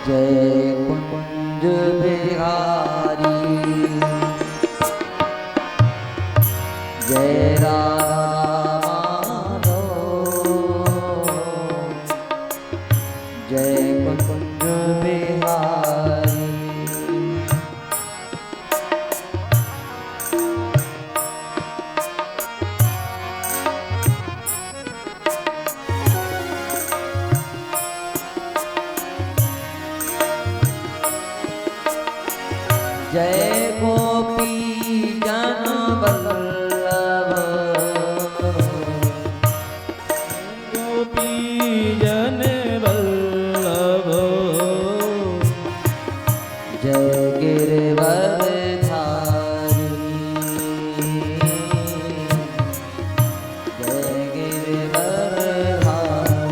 जय कुंज बिहारी जय राधा जय कुंज बिहारी जय गोपी जन वल्लभ गोपी जन वल्लभ जय गिरवर धारी जय गिरवर धारी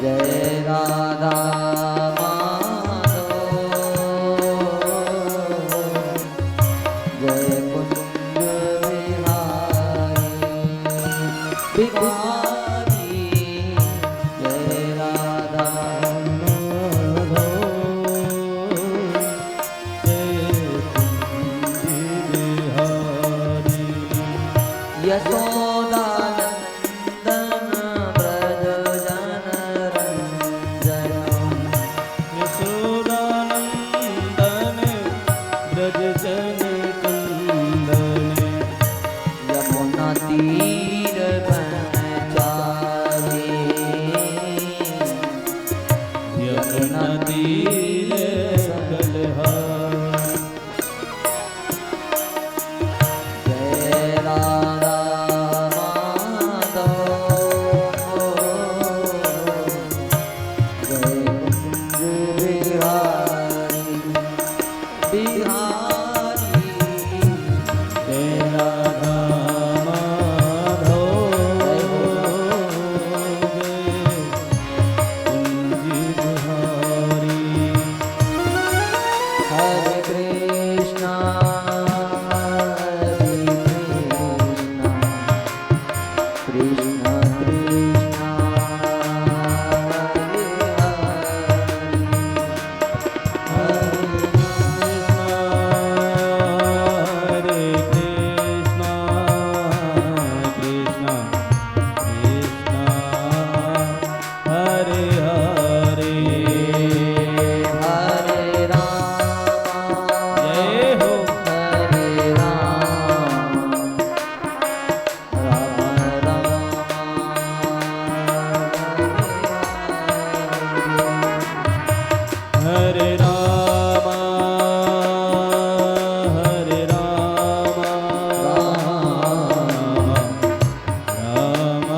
जय राधा बिहारी जय राधा यशोदा नंदन ब्रज जन रंजन यशोदा नंदन ब्रज जन कंदन यमुना तीर तीर बलहार जय राधा माधव जय कुंज बिहारी बिहारी जय राधा माधव हरे कृष्णा कृष्णा कृष्णा हरे कृष्णा कृष्णा कृष्णा हरे हरे हरे राम जय हो हरे राम राम राम हरे राम हरे राम राम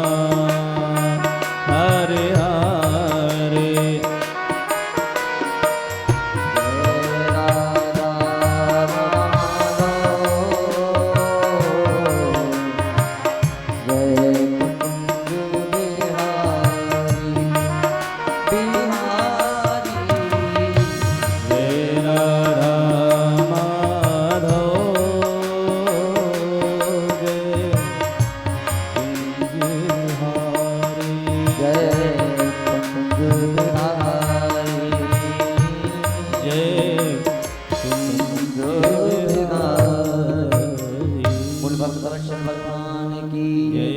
हरे हरे जय राधा माधव जय कुंज बिहारी जय कुंज बिहारी बोल भक्तवत्सल भगवान की जय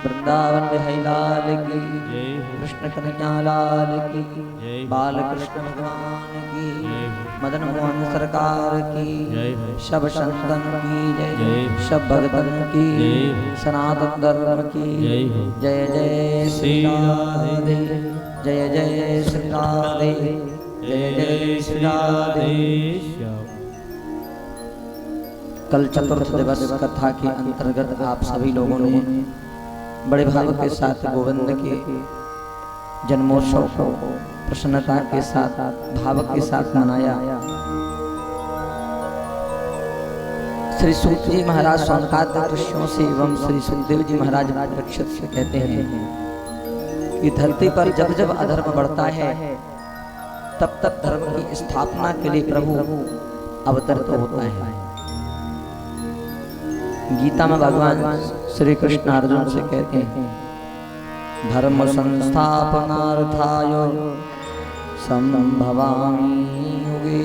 वृंदावन बिहारी लाल की जय कृष्ण कन्हैया लाल की जय बाल कृष्ण भगवान की जय मदन मोहन सरकार की जय सब संतन की जय जय सब भगतन की जय सनातन धर्म की जय हो जय जय श्री राधे जय जय श्री राधे जय जय श्री राधे। श्याम कल चतुर्थ दिवस कथा के अंतर्गत आप सभी लोगों ने बड़े भाव के साथ गोविंद के जन्मोत्सव को प्रसन्नता के साथ भाव के साथ मनाया। श्री सूत जी महाराज सौनकादि दृश्यों से एवं श्री सुखदेव जी महाराज परीक्षित से कहते हैं कि धरती पर जब जब अधर्म बढ़ता है तब तब धर्म की स्थापना के लिए प्रभु अवतरित होता है। गीता में भगवान श्री कृष्ण अर्जुन से कहते हैं धर्म संस्थापनार्थाय संभवामि युगे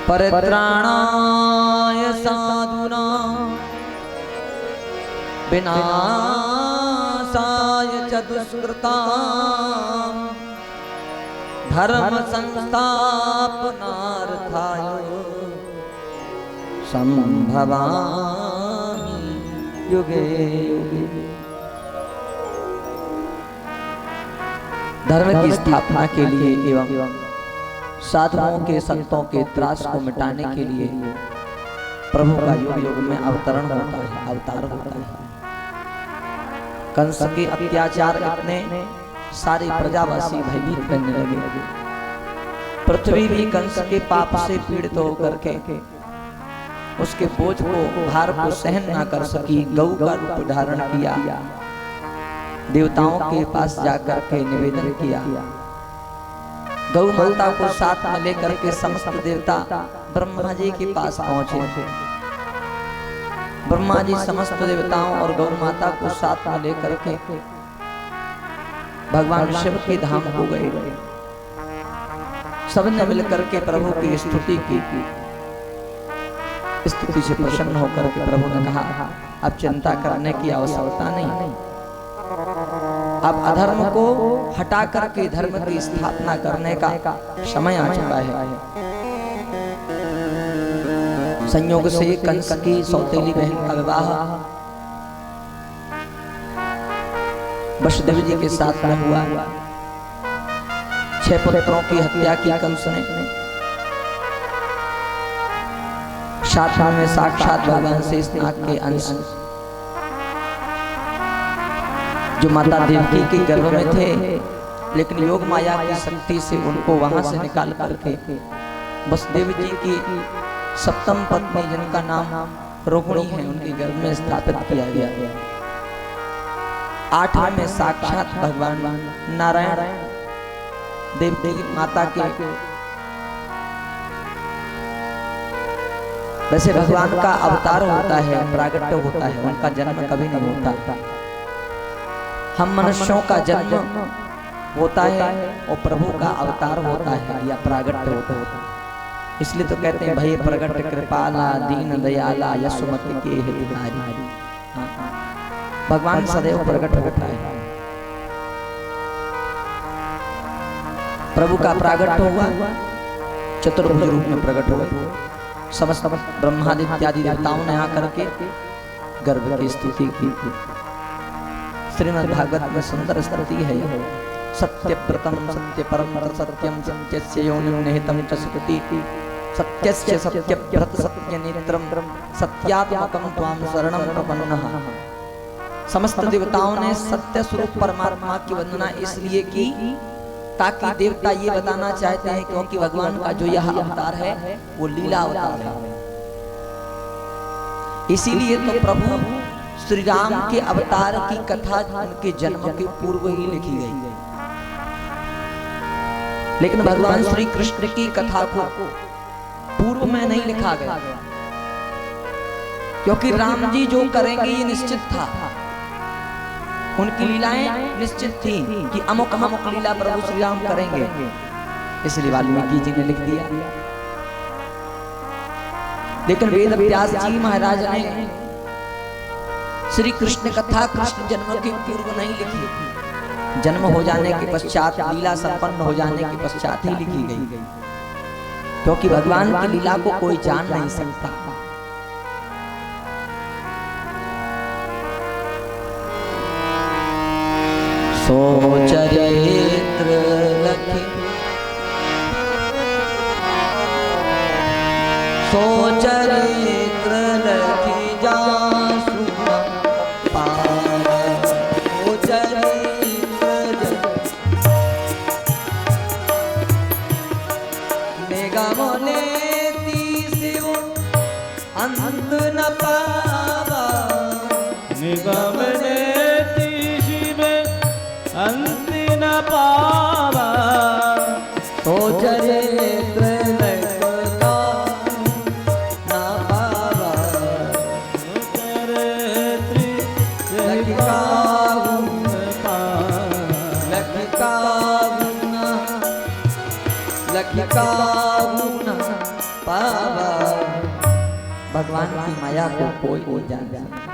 परित्राणाय साधूनां विनाशाय च दुष्कृतां धर्म संस्थापनार्थाय संभवामि युगे युगे। धर्म की स्थापना के लिए एवं साधुओं के संतों के त्रास को मिटाने के लिए प्रभु का युग युग में अवतरण होता है, अवतार होता है। कंस के अत्याचार इतने सारे प्रजावासी भयभीत बनने लगे। पृथ्वी भी कंस के पाप से पीड़ित होकर के उसके बोझ को भार को सहन ना कर सकी, गौ का रूप धारण किया, देवताओं के पास जाकर के निवेदन किया। गौ माता को साथ में लेकर के समस्त देवता ब्रह्मा जी के पास पहुंचे। ब्रह्मा जी समस्त देवताओं और गौ माता को साथ में लेकर के भगवान शिव के धाम को गए। सबने मिलकर के प्रभु की स्तुति की। स्तुति से प्रसन्न होकर के प्रभु ने कहा, अब चिंता करने की आवश्यकता नहीं, अब अधर्म को हटा करके धर्म की स्थापना करने का समय आ चुका है। संयोग से कंस की सौतेली बहन का विवाह वसुदेव जी के साथ में हुआ। 6 पुत्रों की हत्या की कंस ने। साथ में साक्षात भगवान शेषनाग के अंश जो माता देवकी के गर्भ में थे, लेकिन योग माया की शक्ति से उनको वहां से निकाल करके वसुदेव जी की सप्तम पत्नी जिनका नाम रोहिणी है उनके गर्भ में स्थापित किया गया। 8वें में साक्षात भगवान नारायण देवकी माता के। वैसे भगवान का अवतार होता है, प्रागट्य होता है, उनका जन्म कभी नहीं होता। हम मनुष्यों का जन्म होता है और प्रभु का अवतार होता है या प्रागट्य होता है। इसलिए तो कहते हैं भय प्रगट कृपाला दीन दयाला यशोमति के हितकारी। भगवान सदैव प्रकट होता है। प्रभु का प्रागट्य हुआ, चतुर्भुज रूप में प्रकट हुए। समस्त ब्रह्मादि इत्यादि देवताओं ने आकर के गर्भ की स्तुति की। श्रीमद् भागवत में सुंदर स्तुति है। सत्य प्रतम सत्य परम सत्यम सत्यस्य योनिं निहितं च सुकृति सत्यस्य सत्य व्रत सत्य नेत्रम सत्यात्मकं त्वां शरणं प्रपन्नः। समस्त देवताओं ने सत्य स्वरूप परमात्मा की वंदना इसलिए की ताकि देवता ये बताना चाहते हैं क्योंकि भगवान का जो यह अवतार है वो लीला अवतार है। इसीलिए तो प्रभु श्री राम के अवतार की कथा उनके जन्म के पूर्व ही लिखी गई, लेकिन भगवान श्री कृष्ण की कथा को पूर्व में नहीं लिखा गया क्योंकि राम जी जो करेंगे ये निश्चित था। उनकी लीलाएं निश्चित थी कि अमुक अमुक लीला प्रभु श्री राम करेंगे, इसलिए वाल्मीकि जी ने लिख दिया। लेकिन वेद व्यास जी महाराज ने श्री कृष्ण कथा कृष्ण जन्म के पूर्व नहीं लिखी, जन्म हो जाने के पश्चात, लीला संपन्न हो जाने के पश्चात ही लिखी गई, क्योंकि भगवान की लीला को कोई जान नहीं सकता। सो चरित्र लखी सो चरित्र लखी जासु पार सो चरित्र निगम लेती शिव अंत न पावा निगम लेती शिव अंत न पावा काबू न पावा। भगवान की माया को कोई नहीं जान सकता।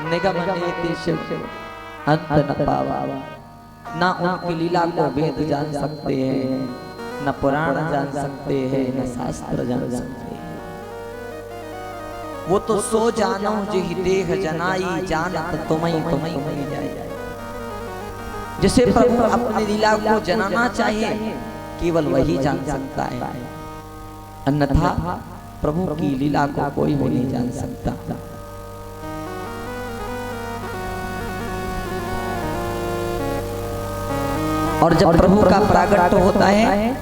निगम नेति शिव अंत न पावा। ना उनकी लीला को वेद जान सकते हैं, न पुराण जान सकते हैं, न शास्त्र जान सकते हैं। वो तो सो जानो जिहि देह जनाई, जानत तुम्हें तुम्हें नहीं जाए। जिसे प्रभु अपनी लीला को जनाना चाहे केवल वही जान सकता है, अन्यथा प्रभु की लीला को कोई भी नहीं जान सकता। और जब प्रभु का प्रागट्य होता है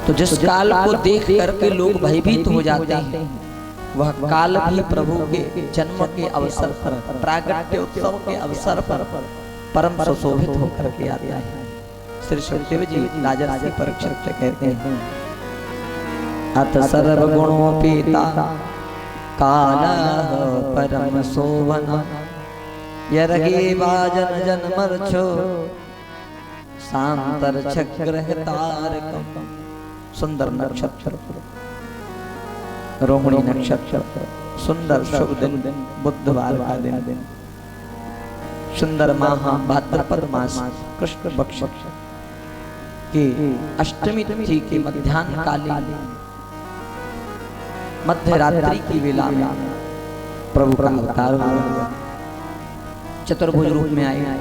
तो जिस काल को देख करके लोग भयभीत हो जाते हैं, वह काल भी प्रभु के जन्म के अवसर पर, प्रागट्य उत्सव के अवसर पर परम सुशोभित होकर के आता है। श्री सुखदेव जी राजर्षि परीक्षित से कहते हैं, अत सर्वगुणोपेता कालः परम शोभन, यरगे वाजन जन्मर्छो सांतर चक्रहतारकम। सुंदर नक्षत्र, रोहिणी नक्षत्र, सुंदर शुभ दिन, बुधवार का दिन, सुंदर माह भाद्रपद मास कृष्ण पक्ष की अष्टमी तिथि के मध्याह्न कालीन मध्य रात्रि की वेला में प्रभु का अवतार हुआ। चतुर्भुज रूप में आए।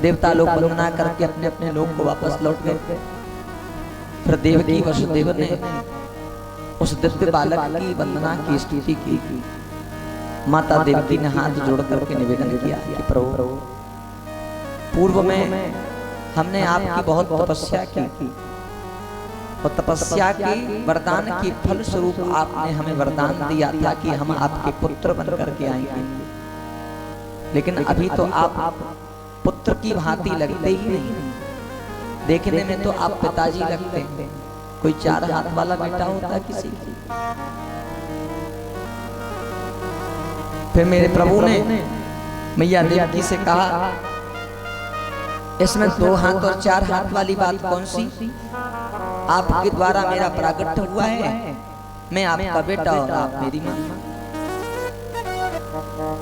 देवता लोग वंदना करके अपने अपने लोक को वापस लौट गए। फिर देवकी वसुदेव ने उस दिव्य बालक की वंदना की स्तुति की। माता देवकी ने हाथ जोड़ करके निवेदन किया कि प्रभु, पूर्व में हमने आपकी बहुत तपस्या की और तपस्या की वरदान के फल स्वरूप आपने हमें वरदान दिया था कि हम आपके पुत्र बन करके आएंगे, लेकिन अभी तो आप पुत्र की भांति लगते ही नहीं। देखने में तो आप पिताजी लगते हैं। कोई 4 हाथ वाला बेटा होता किसी की। फिर मेरे प्रभु ने मैया देवकी से कहा, इसमें 2 हाथ और 4 हाथ वाली बात कौन सी? आपके द्वारा मेरा प्रागट्य हुआ है, मैं आपका बेटा और आप मेरी मां।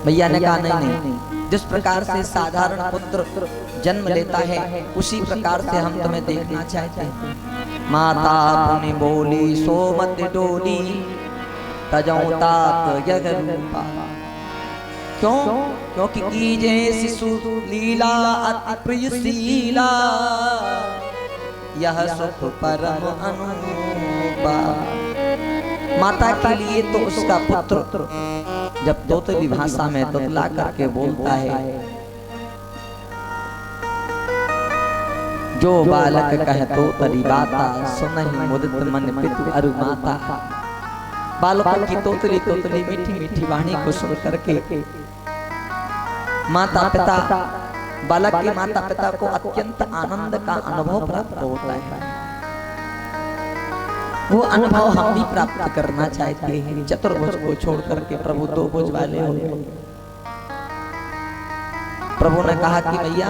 मैया ने कहा नहीं, जिस प्रकार से साधारण पुत्र जन्म लेता है उसी प्रकार से हम तुम्हें देखना चाहते हैं। माता पुनि बोली सो मत डोली, तजौ तात यग रूपा। क्यों? क्योंकि कीजे शिशु लीला अति प्रियशीला, यह सुख परम अनुपा। माता के लिए तो उसका पुत्र जब तोतली भाषा में तुतला करके बोलता है, जो बालक कहे तोतली बाता, सुनहि मुदित मन पितु अरु माता। बालकों की तोतली तोतली मीठी मीठी वाणी को सुन करके माता पिता, बालक के माता पिता को अत्यंत आनंद का अनुभव प्राप्त होता है। वो अनुभव हम भी प्राप्त करना चाहते हैं। चतुर्भुज को छोड़ करके प्रभु 2 भुज वाले हो गए। प्रभु ने कहा कि भैया,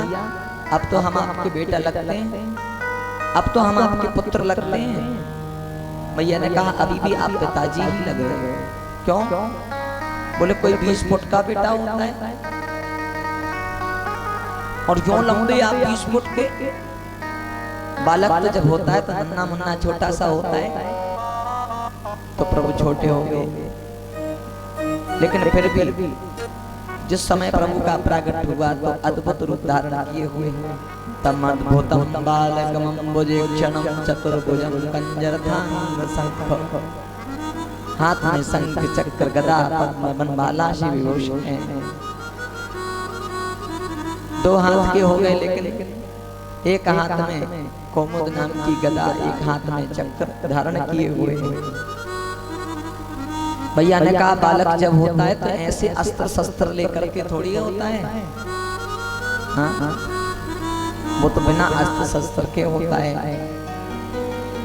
अब तो हम आपके बेटा लगते हैं, अब तो हम आपके पुत्र लगते हैं। मैया ने कहा अभी भी आप पिताजी ही लग रहे हो। क्यों? बोले कोई 20 फुट का बेटा होता है और जो लंबे आप 20 फुट के। बालक तो जब होता है तो नन्ना मुन्ना छोटा सा होता है, तो प्रभु छोटे हो गए। लेकिन फिर भी जिस समय प्रभु का प्रागट हुआ तो अद्भुत रूप धारण किए हुए तम अद्भुतम बालकमं भुजेक्षणं चतुर्भुजं कंजरधांग शंख। हाथ में शंख चक्र गदा पद्म बनमाला से विभूषित हैं। 2 हाथ के हो गए, लेकिन एक हाथ में कौमुद नाम की गदा, एक हाथ में चक्र धारण किए हुए हैं। भैया ने कहा बालक जब होता है तो ऐसे अस्त्र शस्त्र लेकर के थोड़ी होता है। हाँ? वो तो बिना अस्त्र शस्त्र के होता है।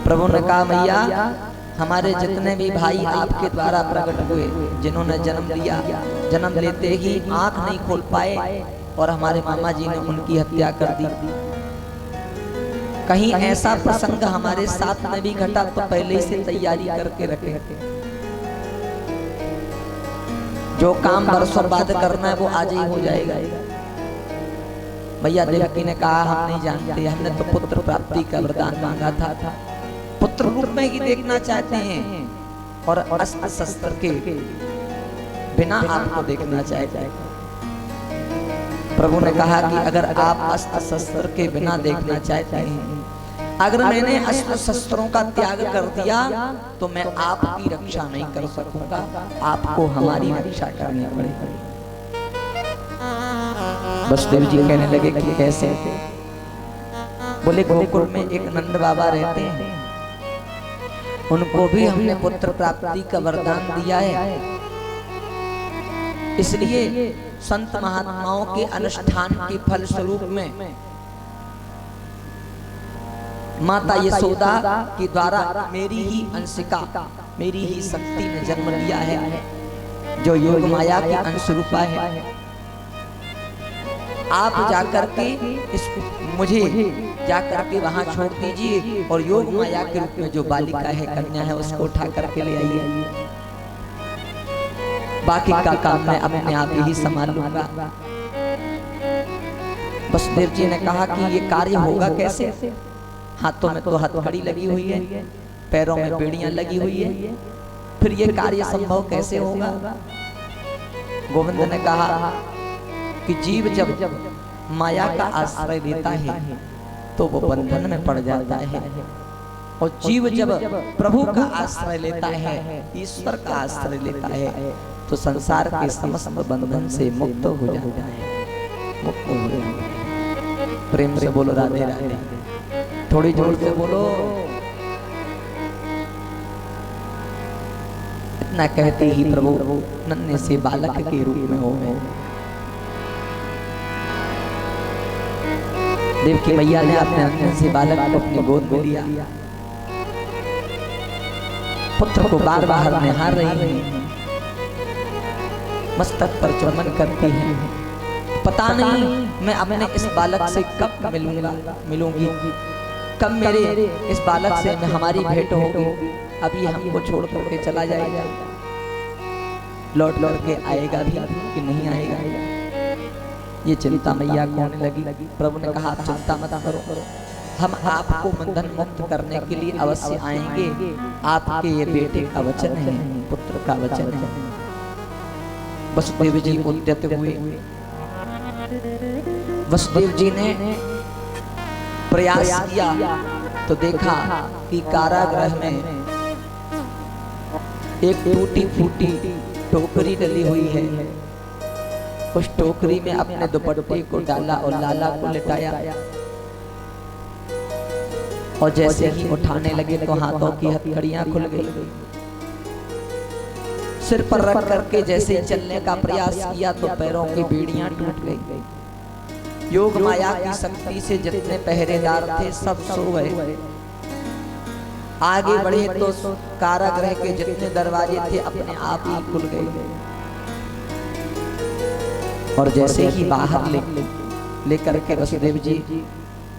प्रभु ने कहा भैया, हमारे जितने भी भाई आपके द्वारा प्रकट हुए, जिन्होंने जन्म लिया, जन्म लेते ही आंख नहीं खोल पाए और हमारे मामा जी ने उनकी हत्या कर दी। कहीं ऐसा प्रसंग हमारे साथ में भी घटा तो पहले से तैयारी करके रखे। जो काम बरसों बाद करना है वो आज ही हो जाएगा। भैया देवकी ने कहा हम नहीं जानते, हमने तो पुत्र प्राप्ति का वरदान मांगा था, पुत्र रूप में ही देखना चाहते हैं और अस्त्र शस्त्र के बिना आपको देखना चाहते हैं। प्रभु ने कहा कि अगर आप अस्त्र शस्त्र के बिना देखना चाहते हैं, अगर मैंने अस्त्र शस्त्रों का त्याग कर दिया तो मैं आपकी रक्षा नहीं कर सकूंगा, आपको हमारी रक्षा करनी पड़ेगी। वसुदेव जी कहने लगे कि कैसे? बोले गोकुल में एक नंद बाबा रहते हैं, उनको भी हमने पुत्र प्राप्ति का वरदान दिया है, इसलिए संत महात्माओं के अनुष्ठान के फल स्वरूप में माता यशोदा के द्वारा मेरी ही अंशिका, मेरी ही शक्ति ने जन्म लिया है, जो योग माया की अंश रूपा है। आप जाकर के मुझे जाकर के वहां छोड़ दीजिए और योग माया के रूप में जो बालिका है, कन्या है, उसको उठा करके ले आइए, बाकी का काम मैं अपने आप ही संभाल लूंगा। वसुदेव जी ने कहा कि ये कार्य होगा कैसे? हाथों में तो हथकड़ी लगी हुई है, पैरों में बेड़ियां लगी हुई है, फिर ये कार्य संभव कैसे होगा? गोविंद ने कहा कि जीव जब माया का आश्रय लेता है तो वो बंधन में पड़ जाता है, और जीव जब प्रभु का आश्रय लेता है, ईश्वर का आश्रय लेता है, तो संसार के समस्त बंधन से मुक्त हो जाता है, मुक्त हो जाता है। प्रेम से बोलो राधे राधे, थोड़ी जोर से बोलो। इतना कहते ही प्रभु नन्हे से बालक के रूप में हो गए। देवकी मैया ने अपने नन्हे से बालक को अपनी गोद में लिया, पुत्र को बार बार निहार रही है, मस्तक पर चुम्बन करती है। पता नहीं मैं अपने इस बालक से कब मिलूंगी, कब मेरे इस बालक से मैं हमारी भेंट होगी। अभी हमको छोड़ करके चला जाएगा, लौट करके आएगा भी कि नहीं आएगा, ये चिंता मैया को होने लगी। प्रभु ने कहा चिंता मत करो, हम आपको बंधन मुक्त करने के लिए अवश्य आएंगे। आपके ये बेटे का वचन है, पुत्र का वचन है। वसुदेव जी उद्यत हुए। वसुदेव जी ने प्रयास किया तो देखा कि कारागृह में एक टूटी फूटी टोकरी डली हुई है। उस टोकरी में अपने दुपट्टे को डाला और लाला को लिटाया, और जैसे ही उठाने लगे तो हाथों की हथकड़ियां खुल गई। सिर पर रख करके जैसे चलने का प्रयास किया तो पैरों की बेड़ियां टूट गई। योग माया की शक्ति से जितने पहरेदार थे सब सो गए। आगे बढ़े तो कारागृह के जितने दरवाजे थे अपने आप ही खुल गए, और जैसे ही बाहर लेकर के वसुदेव जी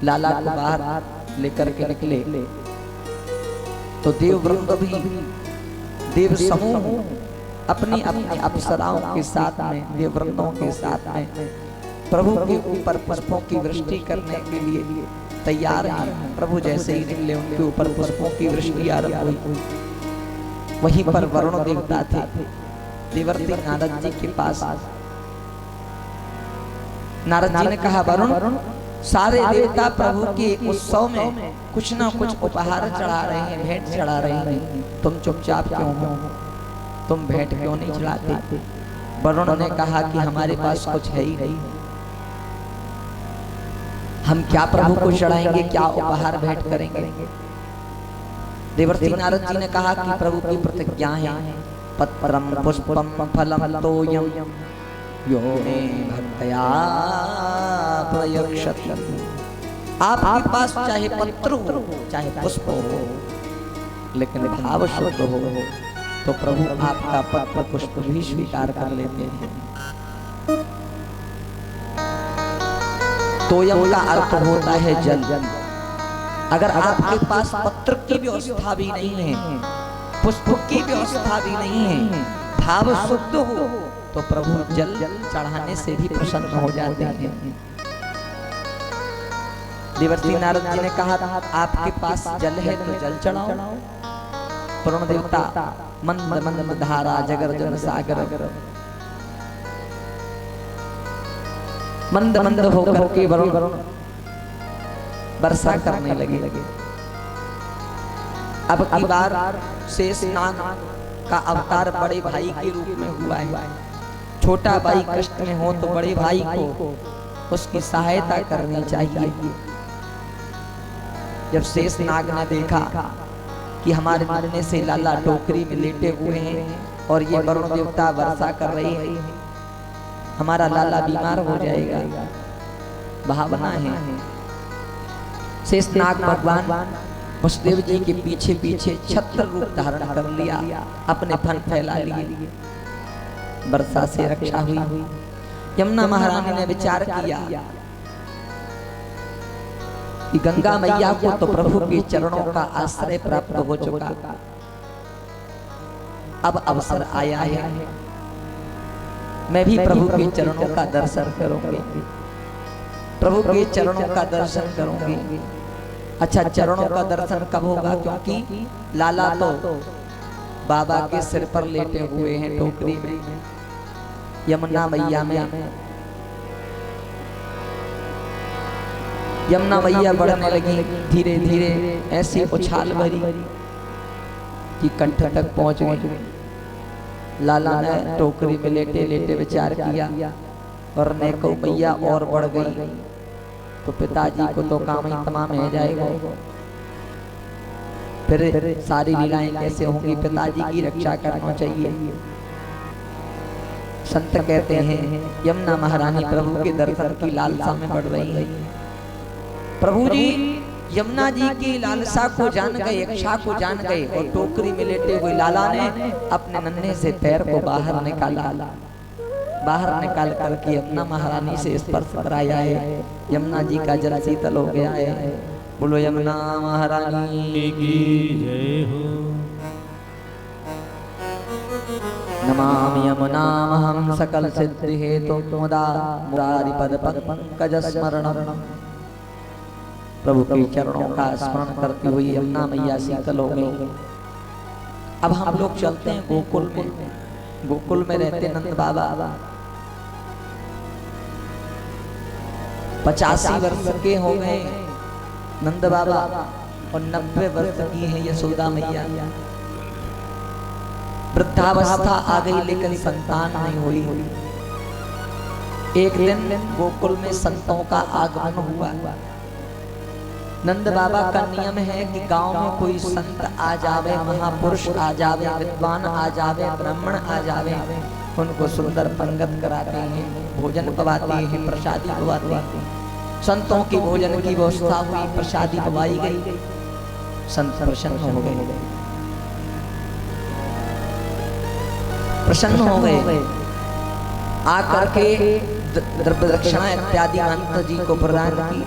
लाला को बाहर लेकर के निकले तो देववृंद भी, देव समूह अपनी अपनी अप्सराओं के साथ में, देववृंदों के साथ में प्रभु के ऊपर पुष्पों की वृष्टि करने के लिए तैयार हैं। प्रभु जैसे ही निकले उनके ऊपर पुष्पों की वृष्टि आरंभ हुई। वहीं पर वरुण देवता थे। देवर्षि नारद जी के पास नारद जी ने कहा, वरुण, सारे देवता प्रभु के उत्सव में कुछ ना कुछ उपहार चढ़ा रहे हैं, भेंट चढ़ा रहे हैं, तुम चुपचाप क्यों हो? तुम भेंट क्यों नहीं चढ़ाते? वरुण ने कहा कि हमारे पास कुछ है ही नहीं, हम क्या प्रभु को चढ़ाएंगे, क्या उपहार भेंट करेंगे? देवर्षि नारद जी ने कहा कि प्रभु की प्रतिज्ञा है, पत्रम पुष्पम फलम तोयम यो मे भक्तया प्रयक्षति। आपके पास चाहे पत्र हो चाहे पुष्प हो, लेकिन भाव शुद्ध हो तो प्रभु आपका पत्र पुष्प भी स्वीकार कर लेते हैं। तोयम का अर्थ होता है जल, अगर आपके पास पत्र की व्यवस्था भी नहीं है, पुष्प की व्यवस्था भी नहीं है, भाव शुद्ध हो तो प्रभु जल चढ़ाने से भी प्रसन्न हो जाते हैं। देवर्षि नारद जी ने कहा आपके पास जल है तो जल चढ़ाओ। वरुण देवता मंद मंद धारा जगर जन सागर मंद मंद होकर के वरुण वर्षा करने लगे। अब की बार शेष नाग का अवतार बड़े भाई के रूप में हुआ है। छोटा भाई कष्ट में हो तो बड़े भाई को उसकी सहायता करनी चाहिए। जब शेष नाग ने देखा कि हमारे मिलने से लाला टोकरी में लेटे हुए हैं और ये वरुण देवता वर्षा कर रही है, हमारा लाला बीमार हो जाएगा, भावना है। शेष नाग भगवान वसुदेव जी के पीछे पीछे छत्र रूप धारण कर लिया, अपने फन फैला लिए, वर्षा से रक्षा हुई। यमुना महारानी ने विचार किया कि गंगा मैया को तो प्रभु के चरणों का आश्रय प्राप्त हो चुका, अब अवसर आया है मैं भी प्रभु के चरणों का दर्शन करूंगी, प्रभु के चरणों का दर्शन करूंगी। अच्छा, चरणों का दर्शन कब होगा? क्योंकि लाला तो बाबा के सिर पर लेटे हुए हैं टोकरी में, यमुना मैया में। यमुना मैया बढ़ने लगी धीरे धीरे, ऐसी उछाल भरी कि कंठ तक पहुंच गई। लाला ने टोकरी में लेटे लेटे विचार किया और नेको मैया और बढ़ गई तो पिताजी को तो काम ही तमाम हो जाएगा, फिर सारी लीलाएं कैसे होंगी? पिताजी की रक्षा करना चाहिए। संत कहते हैं यमुना महारानी प्रभु के दर्शन की लालसा में बढ़ रही है। प्रभु जी यमुना जी की लालसा को जान गए, इच्छा को जान गए और टोकरी में लेटे हुए लाला ने अपने नन्हे से पैर को बाहर निकाला, बाहर निकाल करके यमुना महारानी से स्पर्श कराया है। यमुना जी का जल शीतल हो गया है। बोलो यमुना महारानी की जय हो। नमामि यमुनामहं सकल सिद्धि हेतु मुदा मुरारि पद पंकज स्मरणम। प्रभु के चरणों का स्मरण करती हुई यमुना मैया शीतल हो गई। अब हम लोग चलते हैं गोकुल में। गोकुल में रहते नंद बाबा 85 वर्ष के हो गए नंद बाबा और 90 वर्ष की है यशोदा मैया। वृद्धावस्था आ गई लेकिन संतान नहीं हुई। एक दिन गोकुल में संतों का आगमन हुआ। नंद बाबा का नियम है कि गांव में कोई संत आ जावे, महापुरुष आ जावे, विद्वान आ जावे, ब्राह्मण आ जावे, उनको सुंदर पंगत कराते हैं, भोजन पवाते हैं, प्रसादी पवाते हैं। संतों की भोजन की व्यवस्था हुई, प्रसादी पवाई गई, संत प्रसन्न हो गए, प्रसन्न हो गए। आकर के द्रव्य दक्षिणा इत्यादि महंत जी को प्रदान की।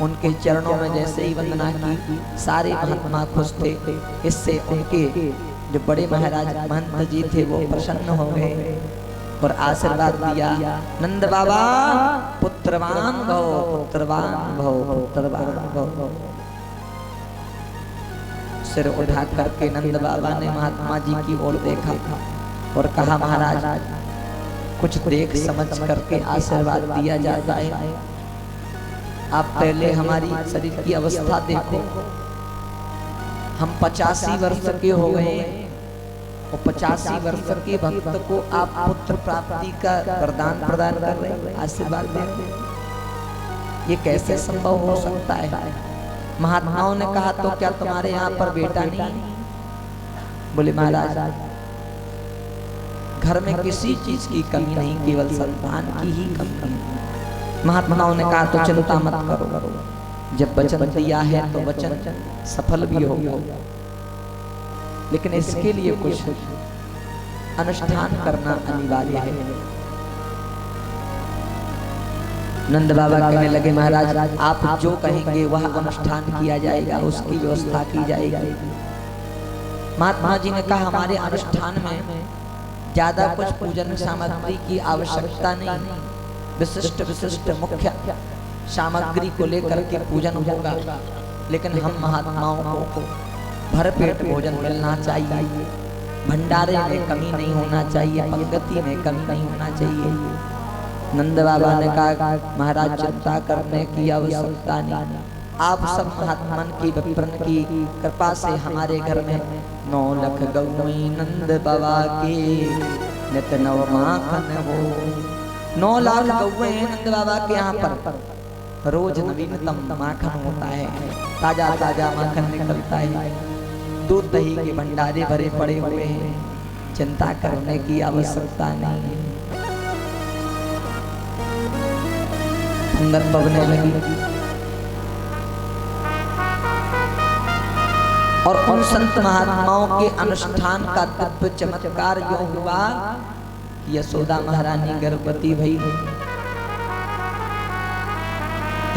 उनके चरणों में जैसे ही वंदना की, सारे महात्मा खुश थे। इससे उनके जो बड़े महाराज महंत जी थे वो प्रसन्न हो गए और आशीर्वाद दिया, नंद बाबा पुत्रवान भव, पुत्रवान भव, पुत्रवान भव। सिर उठा करके नंद बाबा ने महात्मा जी की ओर देखा और कहा, महाराज कुछ देख समझ करके आशीर्वाद दिया जाता है। आप पहले हमारी शरीर की अवस्था देखो। हम 85 वर्ष के हो गए और 85 वर्ष के भक्त को आप पुत्र प्राप्ति का वरदान प्रदान कर रहे हैं, आशीर्वाद दे रहे हैं। ये कैसे संभव हो सकता है? महात्माओं ने कहा, तो क्या तुम्हारे यहाँ पर बेटा नहीं? बोले, महाराज घर में किसी चीज की कमी नहीं, केवल संतान की ही कमी है। महात्माओं ने कहा, तो चिंता मत करो, जब वचन दिया है तो वचन सफल भी होगा, लेकिन इसके लिए कुछ अनुष्ठान करना अनिवार्य है। नंद बाबा कहने लगे महाराज आप जो कहेंगे वह अनुष्ठान किया जाएगा, उसकी व्यवस्था की जाएगी। महात्मा जी ने कहा हमारे अनुष्ठान में ज्यादा कुछ पूजन सामग्री की आवश्यकता नहीं, विशिष्ट विशिष्ट मुख्य सामग्री को लेकर के पूजन होगा, लेकिन हम महात्माओं को भरपेट भोजन मिलना चाहिए, भंडारे में कमी नहीं होना चाहिए, पंक्ति में कमी नहीं होना चाहिए। नंद बाबा ने कहा महाराज चिंता करने की आवश्यकता नहीं, आप सब महात्मन की विप्रन की कृपा से हमारे घर में 9 लाख गौएं नंद बाबा के नित नव माखन हो। 9 लाख गौएं नंद बाबा के यहाँ पर रोज नवीनतम माखन होता है, ताजा ताजा माखन निकलता है, दूध दही के भंडारे भरे पड़े हुए हैं, चिंता करने की आवश्यकता नहीं है। अंदर बगने लगी और उन संत महात्माओं के अनुष्ठान का दिव्य चमत्कार यो हुआ कि यशोदा महारानी गर्भवती भई।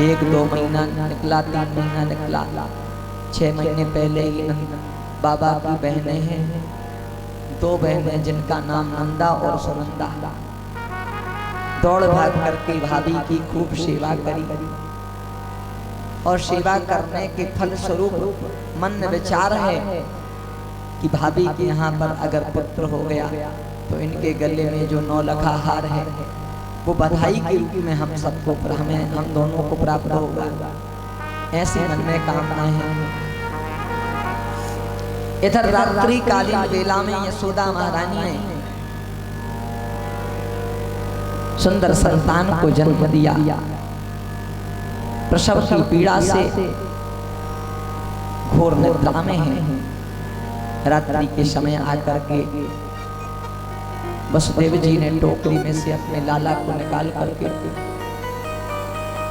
1-2 महीना निकला, 3 महीना निकला, 6 महीने पहले ही बाबा की बहनें हैं, 2 बहनें जिनका नाम नंदा और सुनंदा, दौड़ भाग करके भाभी की खूब सेवा करी और सेवा करने के फल स्वरूप मन में विचार है कि भाभी के यहाँ पर अगर पुत्र हो गया तो इनके गले में जो 9 लखा हार है वो बधाई के रूप में हम सबको हम दोनों को प्राप्त होगा, ऐसे मन में कामनाएं हैं। इधर रात्रि कालीन वेला में यशोदा महारानी ने सुंदर संतान को जन्म दिया। प्रसव की पीड़ा से घोर निद्रा में है। रात्रि के समय आकर के वसुदेव जी ने टोकरी में से अपने लाला को निकाल करके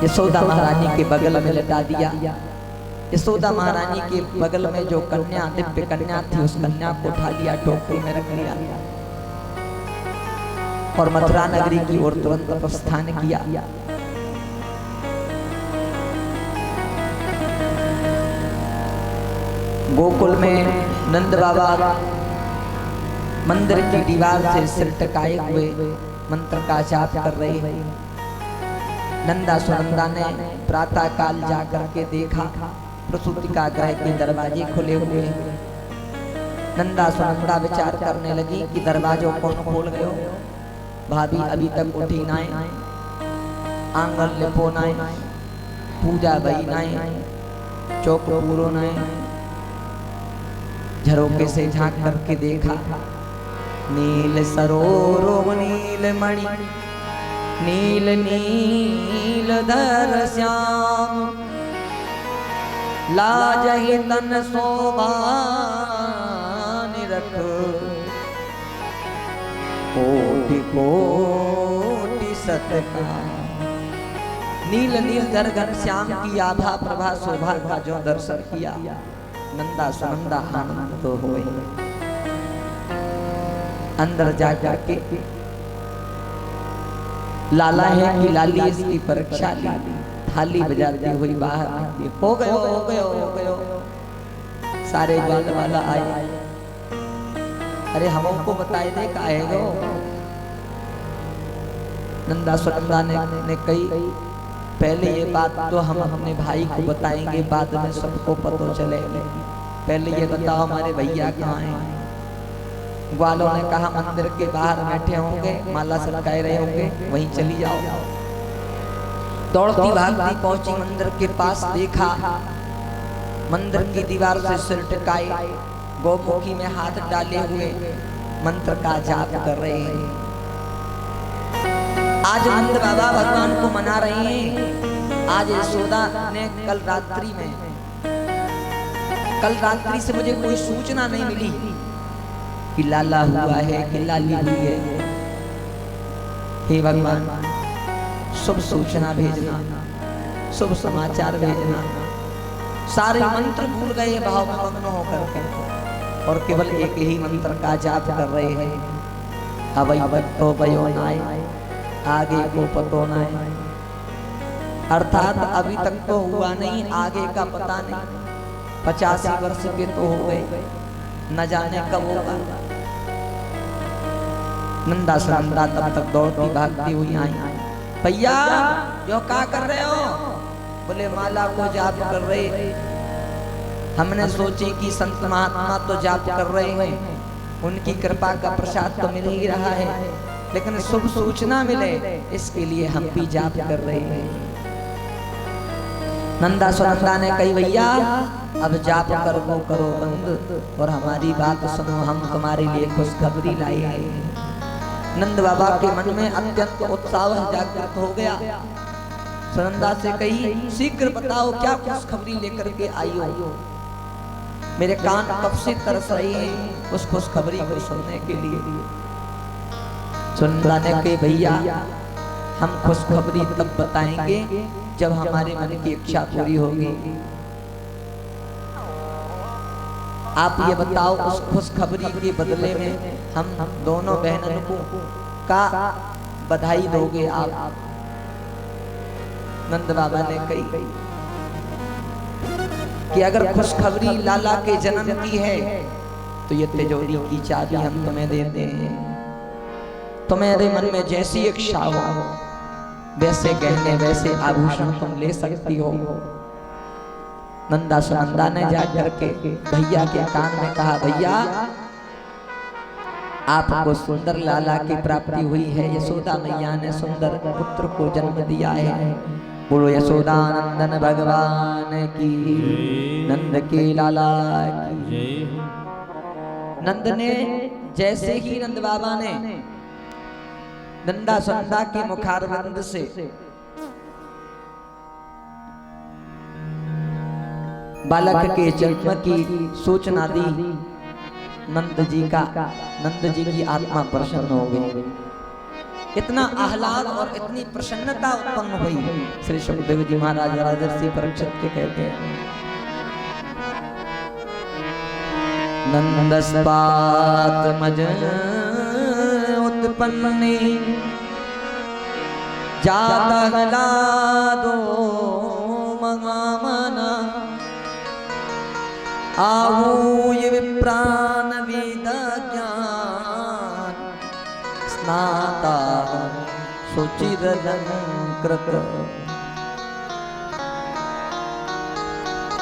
यशोदा महारानी के बगल में लटा दिया। यशोदा महारानी के बगल में जो कन्या दिव्य कन्या थी उस कन्या को उठा लिया, टोकरी में रख लिया और मथुरा नगरी की ओर तुरंत प्रस्थान किया। गोकुल में नंद बाबा मंदिर की दीवार से सिर टकाए हुए मंत्र का जाप कर रहे। नंदा सुनंदा ने प्रातः काल जाकर के देखा प्रसूति का गृह के दरवाजे खुले हुए। नंदा सुनंदा विचार करने लगी कि दरवाजों कौन खोल गयो, भाभी अभी तक उठी नाए, आंगन लिपो नाए, पूजा बई नाए, चौक पूरो नाए। झरोके से झांक करके देखा, नील सरोवर नील मणि, नील नील धर श्याम, लाजहि तन शोभा निरख, कोटि कोटि सतका। नील नील धर घन श्याम की आभा प्रभा शोभा का जो दर्शन किया, नंदा सुनंदा आनंद तो हुए। अंदर जा करके लाला है कि लाली इसकी परीक्षा ली, थाली बजाती हुई बाहर निकली। हो गयो हो गयो हो गयो, सारे ग्वाल वाला आए। अरे हमको बताए दे का है गो। नंदा सुनंदा ने कही पहले ये बात तो हम अपने भाई को बताएंगे, बाद में सबको पता चलेगा, पहले ये बताओ हमारे भैया कहाँ हैं। ग्वालों ने कहा मंदिर के बाहर बैठे होंगे, माला सटकाए रहे होंगे, वहीं चली जाओ। दौड़ती भागती पहुंची मंदिर के पास, देखा मंदिर की दीवार से सिर टिकाए, गौमुखी में हाथ डाले हुए मंत्र का जाप कर रहे हैं। आज नंद बाबा भगवान को मना रहे हैं। आज यशोदा ने कल रात्रि से मुझे कोई सूचना नहीं मिली कि लाला हुआ है कि लाली हुई है। हे भगवान, शुभ सूचना भेजना, शुभ समाचार भेजना। सारे मंत्र भूल गए भाव में मग्न होकर के, और केवल एक ही मंत्र का जाप कर रहे हैं। अवै तो भयो नाय, आगे को पतो नाय, अर्थात अभी तक तो हुआ नहीं, आगे का पता नहीं। 85 वर्ष के तो हो गए, न जाने कब होगा। नंदा सुनंदा तब तक दौड़ती भागती हुई आई। भैया जो क्या कर रहे हो? बोले माला को जाप कर रहे। हमने सोची कि संत महात्मा तो जाप कर रहे हैं, उनकी कृपा का प्रसाद तो मिल ही रहा है, लेकिन शुभ सूचना मिले इसके लिए हम भी जाप कर रहे हैं। नंदा सुनंदा ने कही भैया अब जाप कर वो करो बंद और हमारी बात सुनो, हम तुम्हारे लिए खुशखबरी लाए हैं। नंद बाबा के मन में अत्यंत उत्साह जागृत हो गया। सुनंदा से कही शीघ्र बताओ क्या खुशखबरी लेकर के आई हो? मेरे कान कब से तरस रही हैं उस खुशखबरी को सुनने के लिए। सुनंदा ने कही भैया हम खुशखबरी तब बताएंगे जब हमारे मन की इच्छा पूरी होगी। आप ये बताओ उस खुशखबरी के बदले में हम दोनों बहनों को का बधाई दोगे आप? नंद बाबा ने कही कि अगर खुशखबरी लाला के जन्म की है तो ये तिजोरी की चाबी हम तुम्हें देते हैं। तुम्हारे मन में जैसी इच्छा हो वैसे गहने वैसे आभूषण तुम ले सकती हो। नंदा सुनंदा ने जाकर के भैया के कान में कहा भैया आपको सुंदर लाला की प्राप्ति हुई है। यशोदा मैया ने सुंदर पुत्र को जन्म दिया है। बोलो यशोदा नंदन भगवान की, नंद के लाला की। नंद ने जैसे ही नंद बाबा ने नंदा सुनंदा के मुखारविंद से बालक के जन्म की सूचना दी, नंद जी की आत्मा प्रसन्न हो गई। इतना आह्लाद और इतनी प्रसन्नता उत्पन्न हुई। श्री सुखदेव जी महाराज राजर्षि परीक्षित के कहते हैं नंदस्पात मज उत्पन्ने जाता दो मंगामना आहूय विप्रान वेद ज्ञान स्नाता सुचिरलंकृत।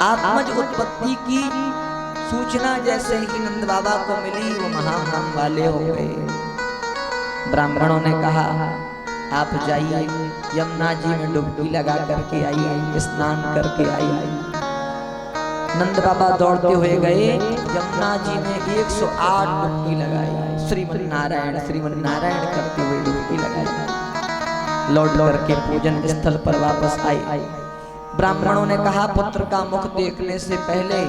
आत्मज उत्पत्ति की सूचना जैसे ही नंद बाबा को मिली वो महामन वाले हो गए। ब्राह्मणों ने कहा आप जाइए यमुना जी में डुबकी लगा करके आइए, स्नान करके आइए। नंद बाबा दौड़ते हुए गए, यमुना जी में 108 डुबकी लगाई। श्रीमन नारायण करते हुए डुबकी लगाई। लौट करके पूजन स्थल पर वापस आई। ब्राह्मणों ने कहा पुत्र का मुख देखने से पहले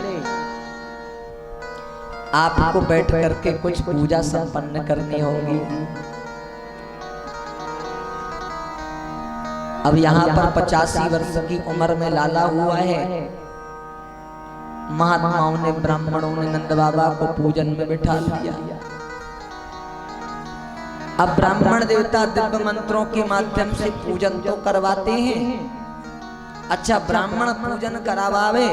आपको बैठ करके कुछ पूजा संपन्न करनी होगी। अब यहाँ पर 85 वर्ष की उम्र में लाला हुआ है। महात्माओं ने ब्राह्मणों ने नंद बाबा को पूजन में बिठा लिया। अब ब्राह्मण देवता दिव्य मंत्रों के माध्यम से पूजन तो करवाते हैं। अच्छा ब्राह्मण पूजन करावे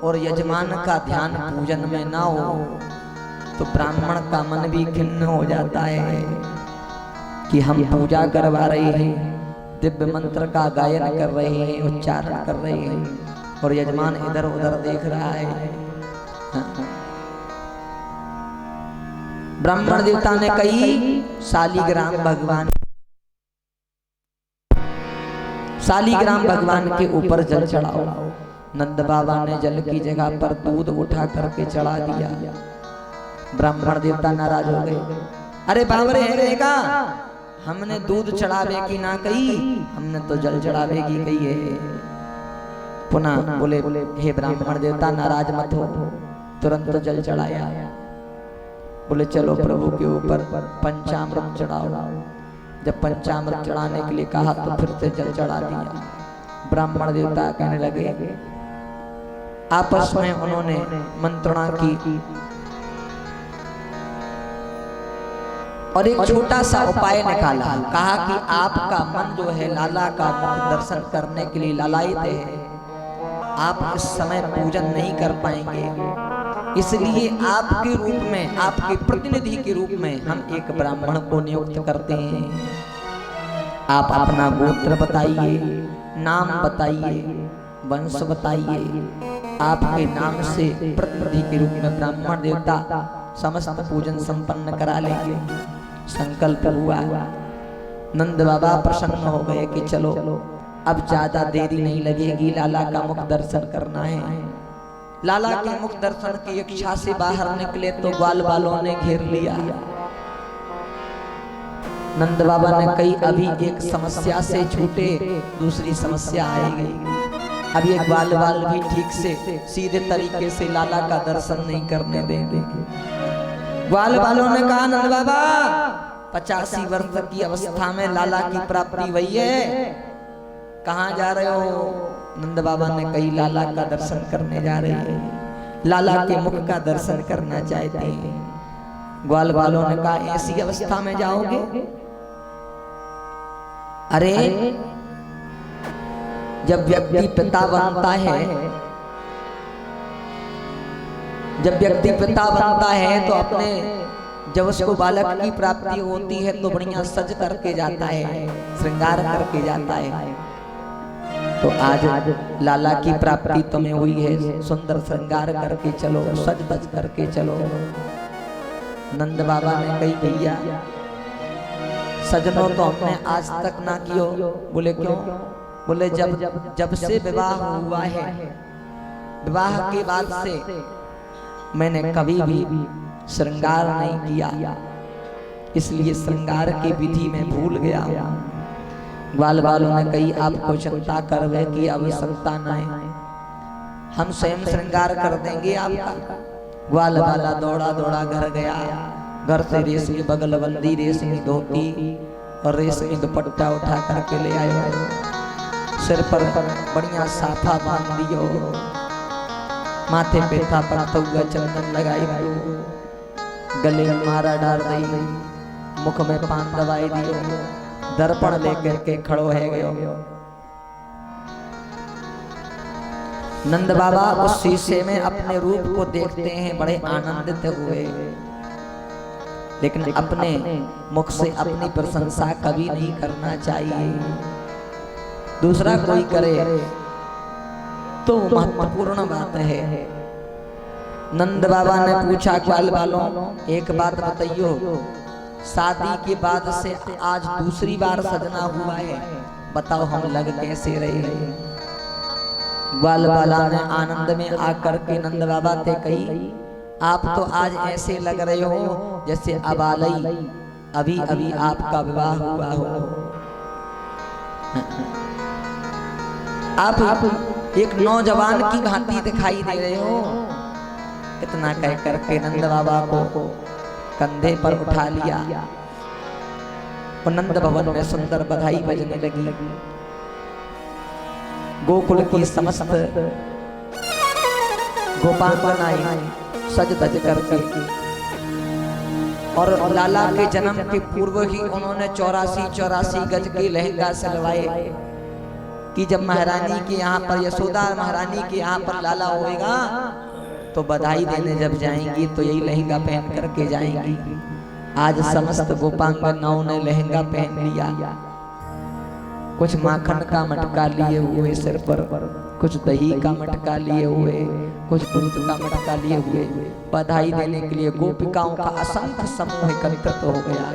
और यजमान का ध्यान पूजन में ना हो तो ब्राह्मण का मन भी खिन्न हो जाता है कि हम पूजा करवा रहे हैं, दिव्य मंत्र का गायन कर रहे हैं, उच्चारण कर रहे हैं और यजमान इधर उधर देख रहा है। ब्राह्मण देवता ने कही शालीग्राम भगवान के ऊपर जल चढ़ाओ। नंद बाबा ने जल की जगह पर दूध उठा करके चढ़ा दिया। ब्राह्मण देवता नाराज हो गए। अरे बाबरे रहेगा, हमने दूध चढ़ावे की ना कही, हमने तो जल चढ़ावे की कही है। पुनः बोले हे ब्राह्मण देवता नाराज मत हो। तुरंत जल चढ़ाया। बोले चलो प्रभु के ऊपर पंचामृत चढ़ाओ। जब पंचामृत चढ़ाने के लिए कहा तो फिर से जल चढ़ा दिया। ब्राह्मण देवता कहने लगे, आपस में उन्होंने मंत्रणा की। और एक छोटा सा उपाय निकाला। कहा कि आपका मन जो है लाला का दर्शन करने के लिए लालायित है, आप इस समय पूजन नहीं कर पाएंगे, इसलिए आपके रूप में, आपके प्रतिनिधि के रूप में हम एक ब्राह्मण को नियुक्त करते हैं। आप अपना गोत्र बताइए, नाम बताइए, वंश बताइए, आपके नाम से प्रतिनिधि के रूप में ब्राह्मण देवता समस्त पूजन संपन्न करा लेंगे। संकल्प हुआ। नंद बाबा प्रसन्न हो गए कि चलो अब ज्यादा देरी नहीं लगेगी, लाला का मुख दर्शन करना है। लाला के मुख दर्शन की इच्छा से बाहर निकले तो ग्वाल वालों ने घेर लिया। नंद बाबा ने कही अभी एक समस्या से छूटे दूसरी समस्या आएगी, अब ये ग्वाल वाल भी ठीक से सीधे तरीके से लाला का दर्शन नहीं करने देंगे। ग्वाल वालों ने कहा नंद बाबा 85 वर्ष की अवस्था में लाला की प्राप्ति हुई है, कहाँ जा रहे हो? नंद बाबा ने कही लाला का दर्शन करने जा रहे हैं, लाला के मुख का दर्शन करना चाहते हैं। ग्वाल वालों ने कहा ऐसी अवस्था में जाओगे? अरे जब व्यक्ति पिता बनता है, जब व्यक्ति पिता बनता है तो अपने, जब उसको बालक की प्राप्ति होती है तो बढ़िया सज करके जाता है, श्रृंगार करके जाता है। तो आज लाला की प्राप्ति तुम्हें हुई है, सुंदर श्रृंगार करके चलो, सज धज करके चलो। नंद बाबा ने कही भैया सजनों तो हमने आज तक ना कियो। बोले क्यों? बोले जब से विवाह हुआ है, विवाह के बाद से मैंने कभी भी श्रृंगार नहीं किया, इसलिए श्रृंगार की विधि में भूल गया। ग्वाल वालों ने कही आपको चिंता करवे की आवश्यकता नहीं, हम स्वयं श्रृंगार कर देंगे आपका। ग्वाल वाला दौड़ा दौड़ा घर गया, घर से रेशमी बगलबंदी, रेशमी धोती और रेशमी दुपट्टा उठा करके ले आयो, सिर पर बढ़िया साफा बांध दियो, माथे पे थापा हुआ चंदन लगाई, गले में मारा डाल दी, मुख में पान दवाई दियो, दर्पण लेकर के खड़ो है गयो। नंद बाबा उस शीशे में अपने रूप को देखते हैं, बड़े आनंदित हुए, लेकिन अपने मुख से अपनी प्रशंसा कभी नहीं करना चाहिए। दूसरा कोई करे तो महत्वपूर्ण बात है। नंद बाबा ने पूछा ग्वाल वालों एक बात बताइयो, शादी के बाद से आज दूसरी बार सजना हुआ है, बताओ हम लग कैसे रहे? ग्वाल वाला ने आनंद में आकर के नंद बाबा से कही आप तो आज ऐसे लग रहे हो जैसे अबालई, अभी अभी आपका विवाह हुआ हो। आप एक नौजवान की भांति दिखाई दे रहे हो। इतना कह करके नंद बाबा को कंधे पर उठा लिया और नंद भवन में सुंदर बधाई बजने लगी। गोकुल की समस्त गोपांगना आई सज धज करके, और लाला के जन्म के पूर्व ही उन्होंने 84 गज के लहंगा सिलवाए कि जब महारानी के यहाँ पर, यशोदा महारानी के यहाँ पर लाला होएगा तो बधाई देने जब जाएंगी तो यही लहंगा पहन करके जाएंगी। आज समस्त गोपांगनाओं ने लहंगा पहन लिया, कुछ माखन का मटका लिए हुए सिर पर, कुछ दही का मटका लिए हुए, कुछ दूध का मटका लिए हुए, बधाई देने के लिए गोपिकाओं का असंख्य समूह एकत्रित हो गया।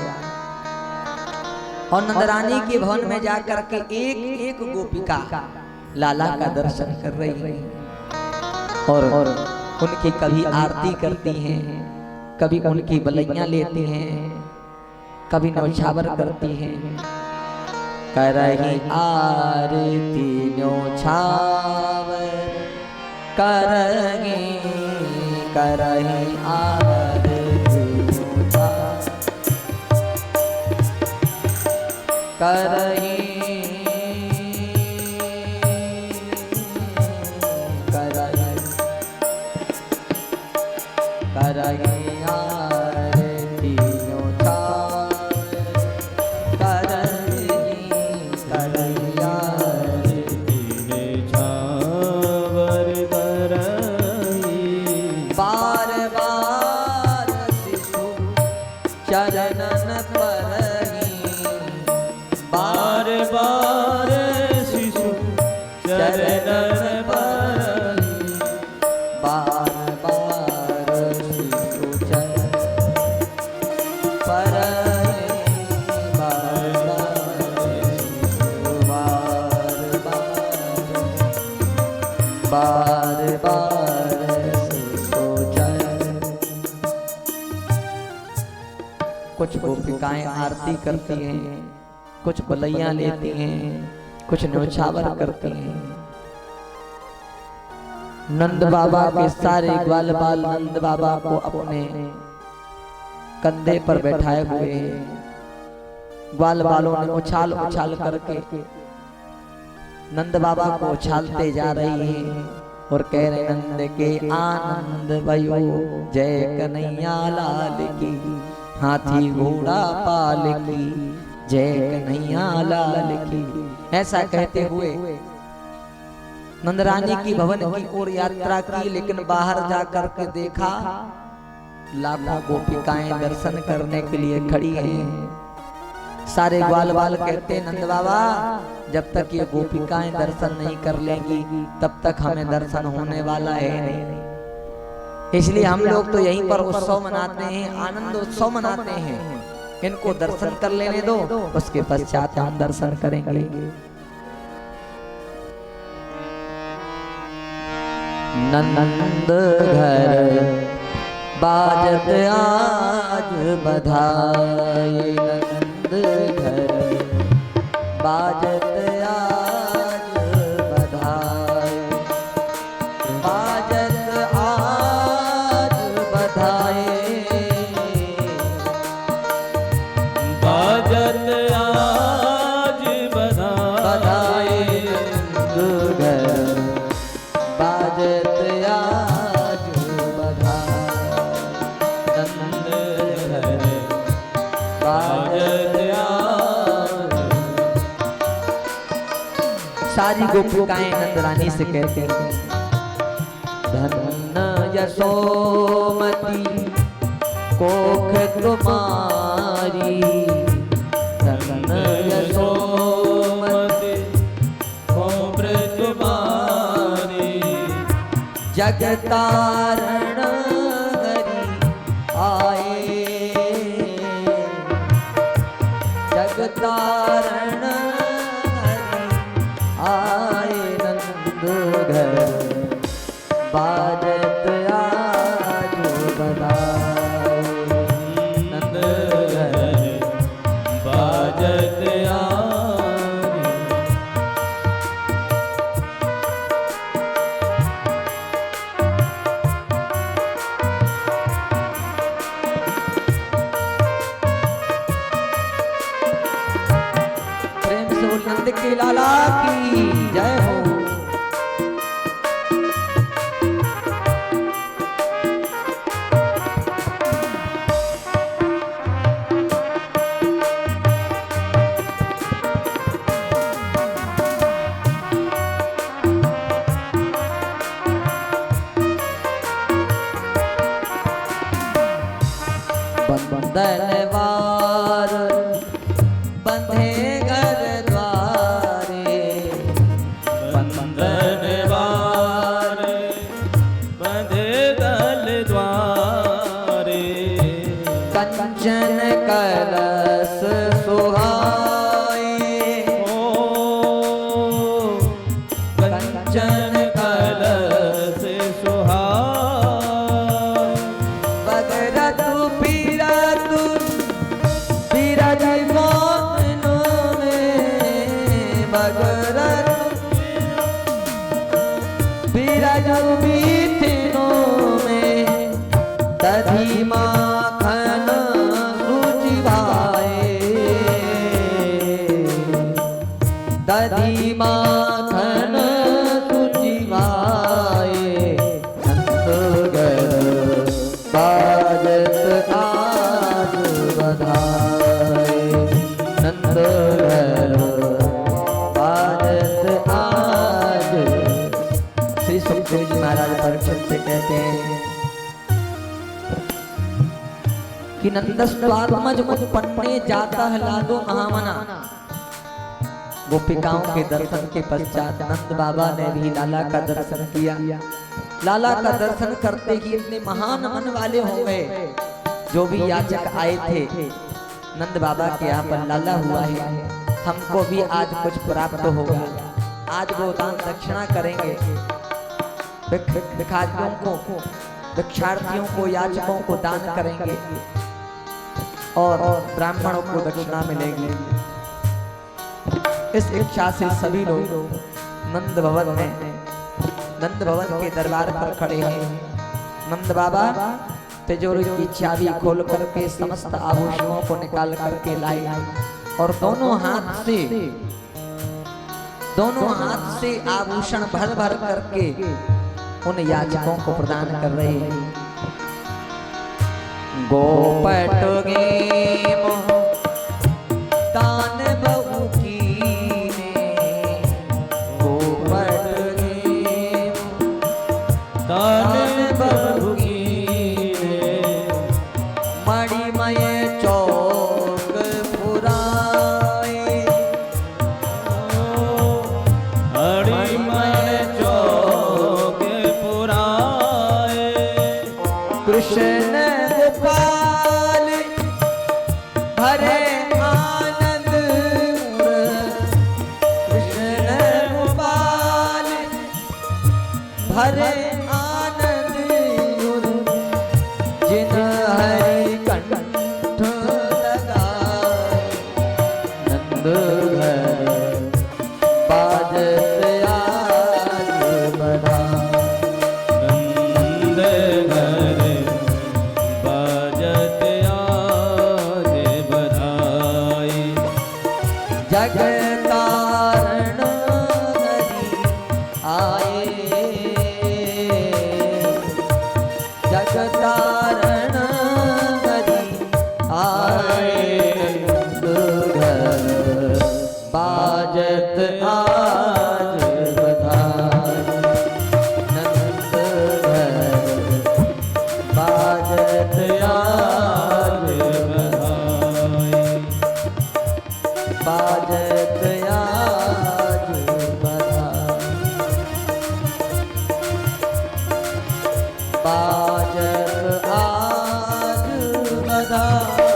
और नंदरानी के भवन में जाकर के एक एक गोपिका लाला का दर्शन कर रही है, और उनकी कभी आरती करती हैं, कभी उनकी बलैया लेती हैं, कभी न्योछावर करती हैं। करही आरती न्योछावर करही, करही आरती न्योछावर करही, करही करही आरती न्योछावर शरणन परी बार बार शिशु चरण परहि बार बार बार शिशु चरण। कुछ गोपिकाएं आरती करती हैं, कुछ बलैया लेती हैं, कुछ न्योछावर करती हैं। नंद बाबा के सारे ग्वाल बाल नंद बाबा को अपने कंधे पर बैठाए हुए हैं। ग्वाल बालों ने उछाल उछाल करके नंद बाबा को उछालते जा रही हैं और कह रहे नंद के आनंद भयो जय कन्हैया लाल की, हाथी घोड़ा पाल की जय कन्हैया लाल की। ऐसा कहते हुए नंदरानी की भवन की ओर यात्रा की, लेकिन बाहर जाकर के देखा लाखों गोपिकाएं दर्शन करने के लिए खड़ी हैं। सारे ग्वाल बाल कहते नंद बाबा जब तक ये गोपिकाएं दर्शन नहीं कर लेंगी तब तक हमें दर्शन होने वाला है नहीं। इसलिए हम लोग तो यहीं पर उत्सव मनाते हैं, आनंद उत्सव मनाते हैं। इनको दर्शन कर लेने दो, उसके पश्चात हम दर्शन करेंगे। नंद घर बाजत आज बधाई, नंद घर बाजत आज बधाई, बाजत आज बधाई, बाजत आज बधाई, नंद घर बाजत आज बधाई, नंद घर बाजत आज। सारी गोपिकाएं नंदरानी से कहते हैं धन्य यशोमती कोख तुम्हारी, धन्य यशोमती कोख तुम्हारी, जगतारण हरि आए, जगतारण हरि आए, नंद घर बाजत आज बधाई, नंद घर बाजत आज। प्रेम से बोल नंद के लाला की जय हो। बंधनवार बंधे घर द्वारे, बंधनवार बंधे दल द्वारे, कंचन कलश सुहाए, ओ कंचन कलश सुहाए, बगरतु पीरतु पीरज मोहनों में, बगरतु पीरज बीथिनों में, दधी माखन रुचि भाए, दधी माखन रुचि भाए, नंद घर बाजत आज बधाई, नंद घर बाजत आज। श्री सुखदेव जी महाराज परीक्षित से कहते हैं कि नंदस्वात्मज उत्पन्ने जाता है लादो महामना, गोपिकाओं के दर्शन के पश्चात नंद बाबा ने भी लाला का दर्शन किया। लाला का दर्शन करते ही इतने महान मन वाले हो गए। जो भी याचक आए थे, नंद बाबा के यहाँ पर लाला हुआ है, हमको भी आज कुछ प्राप्त होगा, आज वो दान दक्षिणा करेंगे। भिखारियों को, भिक्षार्थियों को, याचकों को दान करेंगे और ब्राह्मणों को दक्षिणा मिलेगी। इस इच्छा से सभी लोग नंद भवन के दरबार पर खड़े हैं। नंद बाबा तिजोरी की चाबी खोल करके समस्त आभूषणों को निकाल करके लाए और दोनों हाथ से आभूषण भर भर करके उन याचकों को प्रदान कर रहे हैं। गोपट गे दान बहु कीने, गोपट गे दान बहु कीने, मणिमय चौक पुराए, मणिमय चौक पुराए, कृष्ण गोपाल भरे आनंद, कृष्ण गोपाल भरे आनंद, जिन हरि कंठ लगाए, नंद घर बाजत आज बना। नंद घर बाजत आज बधाई, जगतारण हरि आए, जगतारण हरि आए, नंद घर बाजत आज बधाई, नंद घर बाजत आज बधाई, बाजत आज बधाई, बाजत आज बधाई।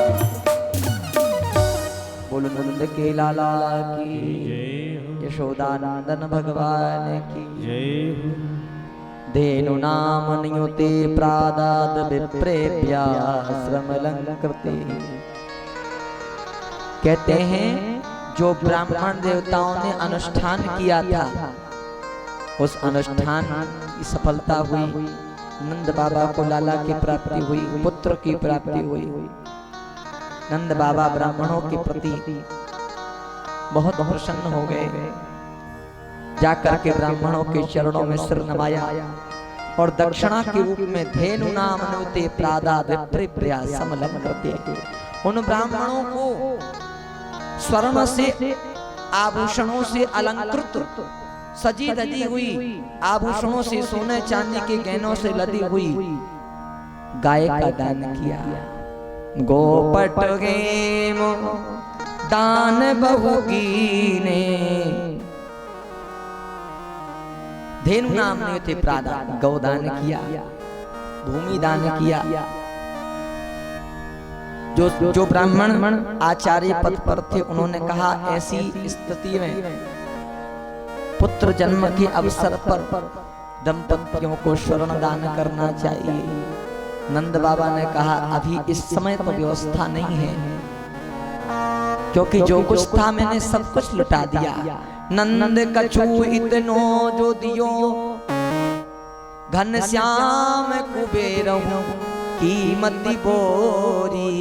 बोलो नंद के लाला की, जय हो, यशोदानंदन भगवान की। जय हो। धेनु नाम नियुते प्रादाद विप्रेभ्या श्रमलंकृते। कहते हैं जो ब्राह्मण देवताओं ने अनुष्ठान किया था, उस अनुष्ठान की सफलता हुई। नंद बाबा को लाला की प्राप्ति हुई, पुत्र की प्राप्ति हुई। नंद बाबा ब्राह्मणों के प्रति बहुत प्रसन्न हो गए। जाकर के ब्राह्मणों के चरणों में सिर नवाया और दक्षिणा के रूप में धेनु नाम अनुते प्रादा विप्रेभ्या समलंकृते। उन ब्राह्मणों को स्वर्ण से, आभूषणों से अलंकृत, सजी धजी हुई, आभूषणों से, सोने चांदी के गहनों से लदी हुई गाय का दान किया। गोपट गेम दान बहु कीने, धेनु नाम ने थे प्रादा, गौदान किया, भूमि दान किया। जो ब्राह्मण आचार्य पद पर थे, उन्होंने कहा ऐसी स्थिति में पुत्र जन्म के अवसर पर दंपतियों को स्वर्ण दान करना चाहिए। नंद बाबा ने कहा अभी इस समय तो व्यवस्था नहीं है, क्योंकि जो कुछ था मैंने सब कुछ लुटा दिया। नंद कछु इतनो जो दियो, घन श्याम कुबेर कीमती बोरी,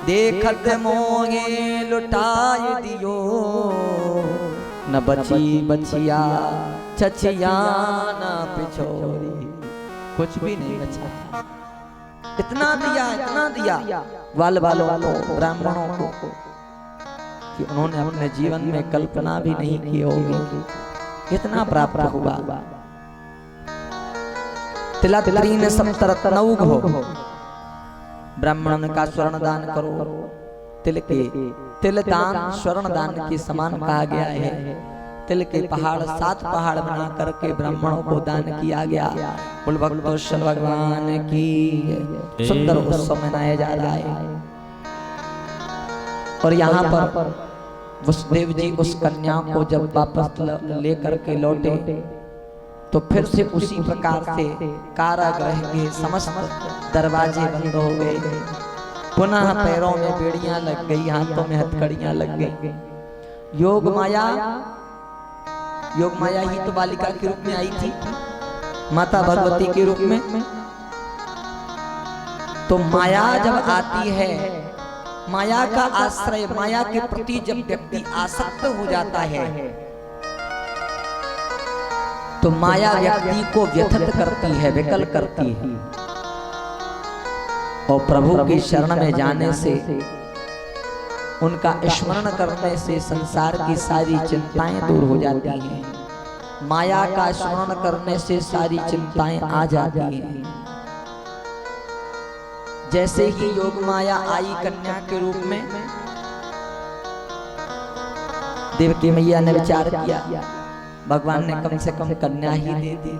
देखत मोहे लुटाई दियो, न बची बचिया चचिया न पिछोरी। कुछ भी नहीं बचा, इतना दिया वाल वालों को, ब्राह्मणों को, कि उन्होंने अपने जीवन में कल्पना भी नहीं की होगी। इतना प्राप्त हुआ। तिला तिलरीन सप्तरत्नौघ हो, ब्राह्मण का स्वर्ण दान करो, तिल के तिल दान स्वर्ण दान के समान कहा गया है। तिल के पहाड़ 7 पहाड़ बना करके ब्राह्मणों को दान किया गया। बोल भक्तवत्सल भगवान की। सुंदर उत्सव मनाया जा रहा है। और यहाँ पर वसुदेव जी उस कन्या को जब वापस लेकर के लौटे तो फिर से उसी प्रकार से कारागृह के समस्त दरवाजे बंद हो गए। पुनः पैरों में बेड़ियां लग गई, हाथों में हथकड़ियां लग गई। योग माया ही तो बालिका के रूप में आई थी, माता भगवती के रूप में। तो माया जब आती है, माया का आश्रय, माया के प्रति जब व्यक्ति आसक्त हो जाता है तो माया व्यक्ति को व्यथित करती है, विकल करती है। और प्रभु की शरण में जाने से, उनका स्मरण करने से संसार की सारी चिंताएं दूर हो जाती हैं। माया का स्मरण करने से सारी चिंताएं आ जाती हैं। जैसे ही योग माया आई कन्या के रूप में, देवकी मैया ने विचार किया, भगवान ने कम से कम कन्या ही दे दी।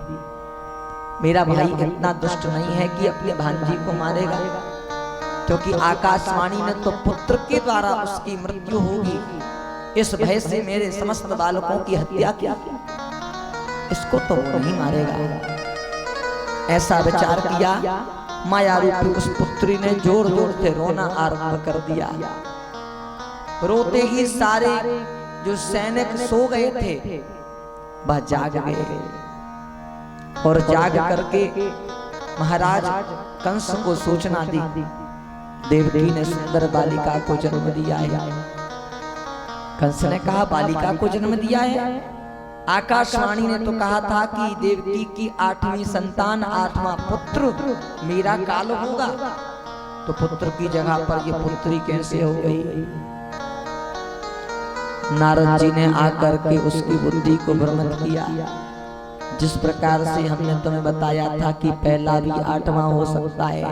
मेरा भाई इतना दुष्ट नहीं है कि अपने भांजी को मारेगा, क्योंकि आकाशवाणी ने तो पुत्र के द्वारा उसकी मृत्यु होगी, इस भय से मेरे समस्त बालकों की हत्या की, इसको तो वो नहीं मारेगा। ऐसा विचार किया। माया रूपी उस पुत्री ने जोर जोर से रोना आरंभ कर दिया। रोते ही सारे जो सैनिक सो गए थे वह जाग गए, और जाग करके महाराज कंस को सूचना दी, देवकी ने सुंदर बालिका को जन्म दिया है। कंस ने कहा, बालिका को जन्म दिया है? आकाशवाणी ने तो कहा था कि देवकी की 8वीं संतान, 8वां पुत्र मेरा काल होगा। तो पुत्र की जगह पर ये पुत्री कैसे हो गई? नारद जी ने आकर के उसकी बुद्धि को भ्रमित किया। जिस प्रकार से हमने तुम्हें बताया था कि पहला भी 8वां हो सकता है,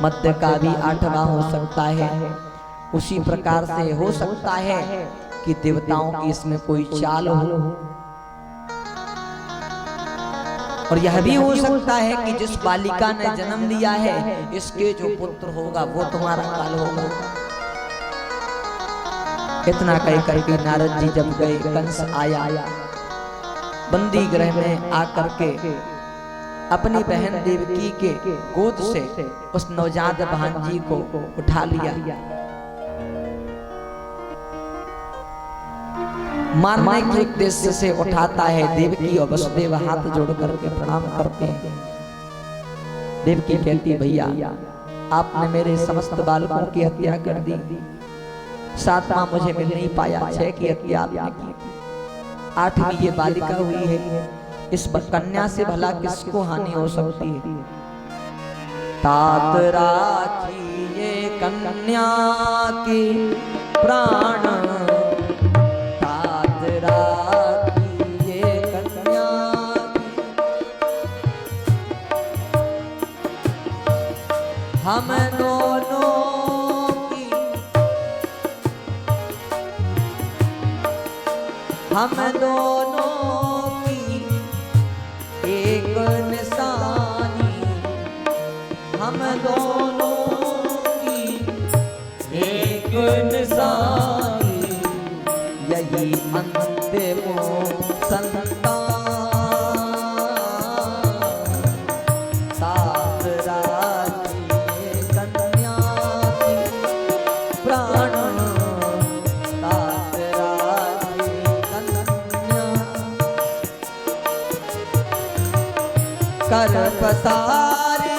मध्य का भी 8वां हो सकता है, उसी प्रकार से हो सकता है कि देवताओं की इसमें कोई चाल हो। और यह भी हो सकता है कि जिस बालिका ने जन्म लिया है, इसके जो पुत्र होगा वो तुम्हारा काल होगा। इतना कह करके नारद जी जब गए, कंस आया, बंदी गृह में आकर के अपनी बहन देवकी के गोद से उस नवजात भांजी को उठा लिया। मारने के उद्देश्य से उठाता है। देवकी और वसुदेव हाथ जोड़ करके प्रणाम करते हैं। देवकी कहती, भैया आपने मेरे समस्त बालकों की हत्या कर दी, 7वां मुझे मिल नहीं पाया, 6 की हत्या आपने की, 8वीं ये बालिका हुई है, इस कन्या से भला किसको हानि हो सकती है? तात राखिए कन्या की प्राण, हम दोनों की एक निशानी, हम दोनों की एक निशानी, यही अंतिम संतान। कर पसारे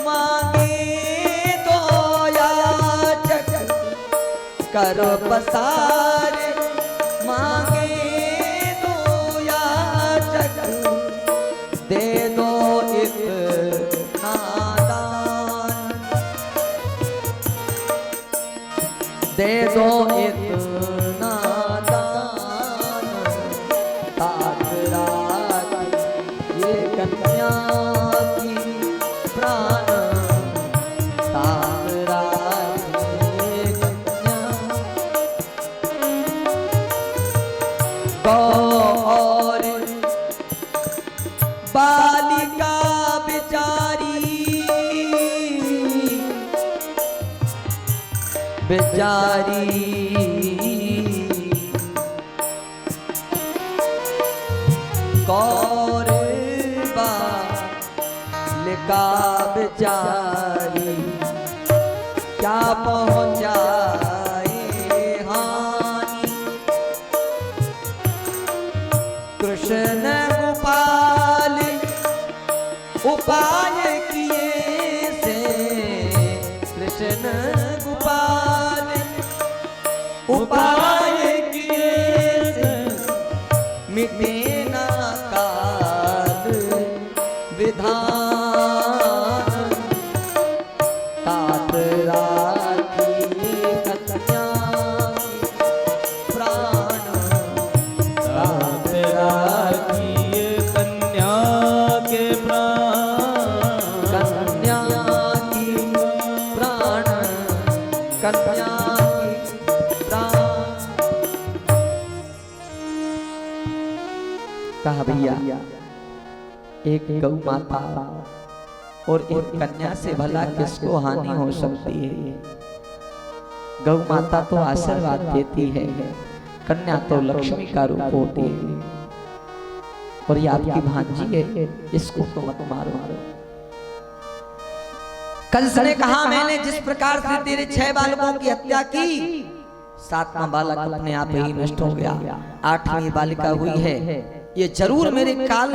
मांगे दो याचक, कर पसारे मांगे दो याचक, दे दो इतना दान, दे दो इतना दान, तात राखिए कन्या की प्राण, तात राखिए बालिका बेचारी बेचारी कौरबा लिका बेचारी क्या पहुंचाए हानि कृष्ण गोपाल उपाय किए से कृष्ण गोपाल उपाय किए से मिटे ना काल विधान तात राखी कन्या प्राण तात राखिए कन्या के प्राण कन्या की प्राण कन्या की प्राण। कहा भैया एक गौ माता और एक कन्या से भला किसको हानि हो सकती है। गौ माता तो आशीर्वाद देती है, कन्या तो लक्ष्मी का रूप होती है। और ये आपकी भांजी है, इसको तो मत मारो। कंस ने कहा मैंने जिस प्रकार से तेरे 6 बालकों की हत्या की, 7वां बालक अपने आप ही नष्ट हो गया, 8वीं बालिका हुई है, ये जरूर मेरे काल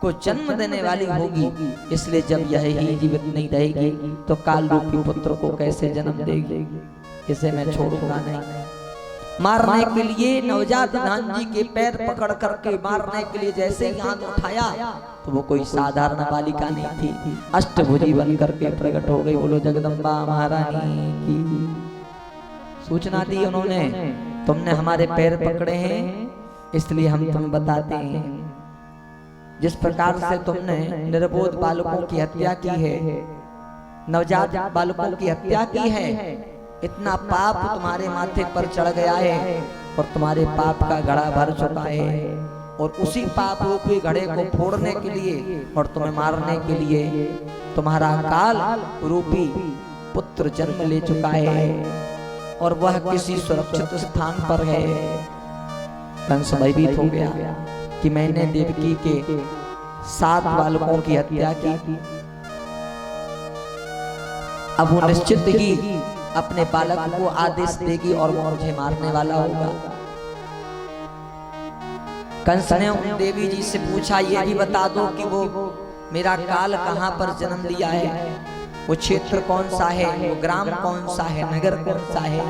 को जन्म देने वाली होगी। इसलिए जब यह ही जीवित नहीं रहेगी तो काल रूपी पुत्र को कैसे जन्म देगी, इसे मैं छोड़ूंगा नहीं। मारने के लिए नवजात धान जी के पैर पकड़ करके मारने के लिए जैसे ही हाथ उठाया तो वो कोई साधारण बालिका नहीं थी, अष्टभुजी बन करके प्रकट हो गई। बोलो जगदम्बा महारानी की। सूचना दी उन्होंने, तुमने हमारे पैर पकड़े हैं इसलिए हम तुम्हें बताते हैं, जिस प्रकार से तुमने निर्बोध बालकों की हत्या की है, नवजात बालकों की हत्या की है, इतना पाप तुम्हारे माथे पर चढ़ गया है और तुम्हारे पाप का घड़ा भर चुका है। और उसी पाप रूपी घड़े को फोड़ने के लिए और तुम्हें मारने के लिए तुम्हारा काल रूपी पुत्र जन्म ले चुका है और वह किसी सुरक्षित स्थान पर है। कंस भयभीत हो गया कि मैंने देवकी के 7 बालकों की हत्या की, अब वो निश्चित ही अपने बालक को आदेश देगी और वो मुझे मारने वाला होगा। कंस ने उन देवी जी से पूछा ये भी बता दो कि वो मेरा काल कहां पर जन्म लिया है, वो क्षेत्र कौन सा है, वो ग्राम कौन सा है, नगर कौन सा है।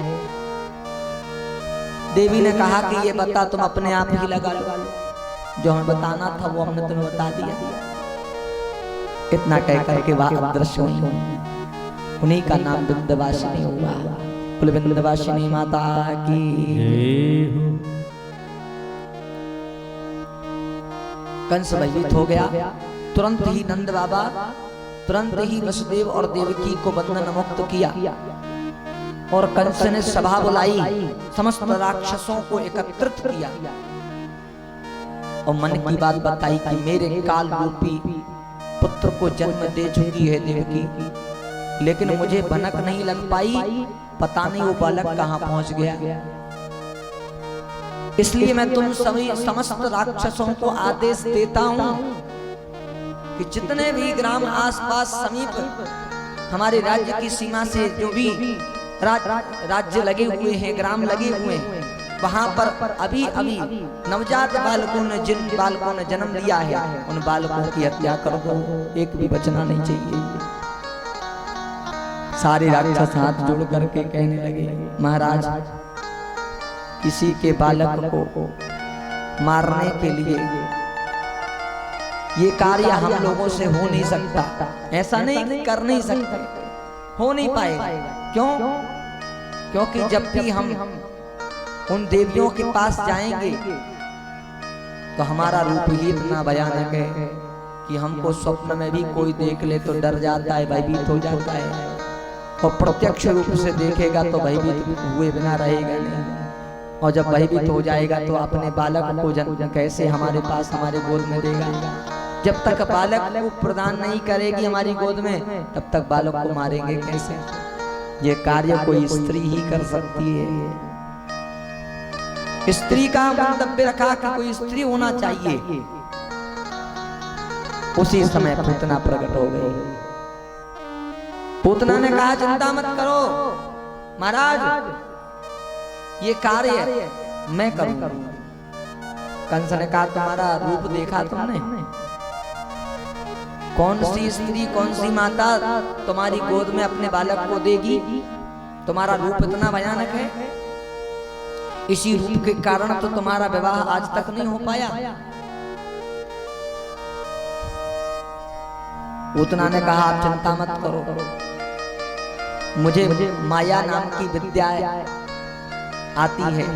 देवी ने कहा कि ये बता तुम अपने आप ही लगा लो, जो हमें बताना था वो हमने तुम्हें बता दिया। इतना कह करके वह अदृश्य हुई, उन्हीं का नाम विंध्यवासिनी हुआ। बोल विंध्यवासिनी माता की। कंस भयभीत हो गया, तुरंत ही नंद बाबा तुरंत ही वसुदेव और देवकी को बंधन मुक्त किया और कंस ने सभा बुलाई, समस्त राक्षसों को एकत्रित किया और मन की बात बताई कि मेरे काल रूपी पुत्र को जन्म दे चुकी है देवकी, लेकिन मुझे भनक नहीं लग पाई, पता नहीं वो बालक कहां पहुंच गया। इसलिए मैं तुम सभी समस्त राक्षसों को आदेश देता हूं कि जितने भी ग्राम आसपास समीप हमारे राज्य की सीमा से जो भी राज्य लगे हुए हैं, ग्राम लगे हुए हैं, वहां पर अभी अभी नवजात बालकों ने जिन बालकों ने जन्म लिया है उन बालकों की हत्या कर दो, एक भी बचना नहीं चाहिए। सारे राक्षस हाथ जोड़ करके कहने लगे महाराज किसी के बालक को मारने के लिए ये कार्य हम लोगों से हो नहीं सकता, ऐसा नहीं कर नहीं सकते, हो नहीं पाएगा। क्यों? क्योंकि जब भी हम उन देवियों के पास जाएंगे तो हमारा रूप ही इतना भयानक है कि हमको स्वप्न में भी कोई देख ले तो डर जाता है, भयभीत हो जाता है, और प्रत्यक्ष रूप से देखेगा तो भयभीत हुए बिना रहेगा नहीं, और जब भयभीत हो जाएगा तो अपने बालक को जन्म कैसे हमारे पास हमारे गोद में देगा। जब तक बालक को प्रदान नहीं करेगी हमारी गोद में, तब तक बालक को मारेंगे कैसे? ये कार्य कोई स्त्री ही कर सकती है। स्त्री का मंतव्य रखा कि कोई स्त्री होना चाहिए। उसी समय पूतना प्रकट हो गई। पूतना ने कहा चिंता मत करो महाराज, ये कार्य मैं करूंगा। कंस ने कहा तुम्हारा रूप देखा तुमने? कौन सी स्त्री, कौन सी माता तुम्हारी गोद में अपने बालक को देगी? तुम्हारा रूप इतना भयानक है, इसी रूप के कारण तो तुम्हारा विवाह आज तक नहीं हो पाया। पूतना ने कहा आप चिंता मत करो, मुझे माया नाम की विद्या आती है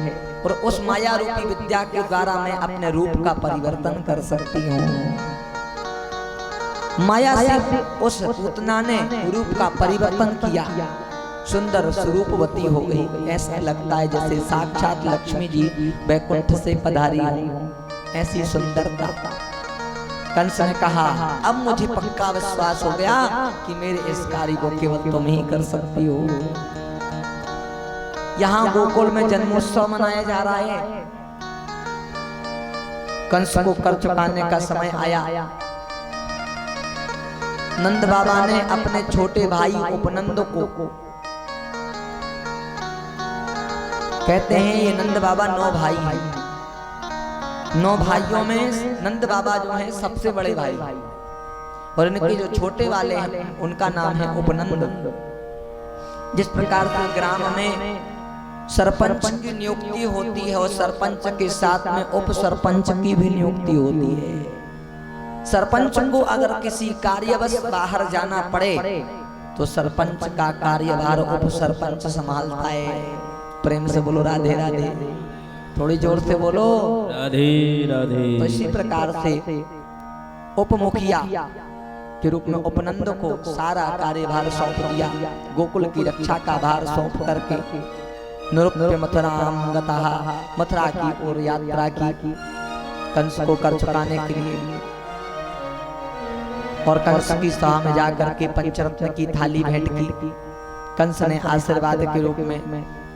और उस माया रूपी विद्या के द्वारा मैं अपने रूप का परिवर्तन कर सकती हूँ। माया से उस पूतना ने रूप का परिवर्तन किया, सुंदर स्वरूपवती हो गई। ऐसा लगता है जैसे साक्षात लक्ष्मी जी वैकुंठ से पधारी हो, ऐसी सुंदरता। कंस ने कहा अब मुझे पक्का विश्वास हो गया कि मेरे इस कार्य को केवल तुम ही कर सकती हो। यहाँ गोकुल में जन्मोत्सव मनाया जा रहा है। कंस को कर चुकाने का समय आया। नंद बाबा ने अपने छोटे भाई उपनंद को, कहते हैं ये नंद बाबा 9 भाई हैं। 9 भाइयों में नंद बाबा जो हैं सबसे बड़े भाई, और इनके जो छोटे वाले हैं उनका नाम है उपनंद। जिस प्रकार से ग्राम में सरपंच की नियुक्ति होती है और सरपंच के साथ में उप सरपंच की भी नियुक्ति होती है। सरपंच को अगर किसी कार्यवश बाहर जाना पड़े तो सरपंच का कार्यभार उप सरपंच संभालता है। प्रेम से बोलो राधे राधे, थोड़ी जोर से बोलो राधे राधे। तो इसी प्रकार से उप मुखिया के रूप में उपनंद को सारा कार्यभार सौंप दिया। गोकुल की रक्षा का भार सौंप करके निरुप्य मथुराम गतः, मथुरा की ओर यात्रा की कंस को कर चुकाने के लिए। और कंस की सभा में जाकर के पंचरत्न की थाली भेंट की। कंस ने आशीर्वाद के रूप में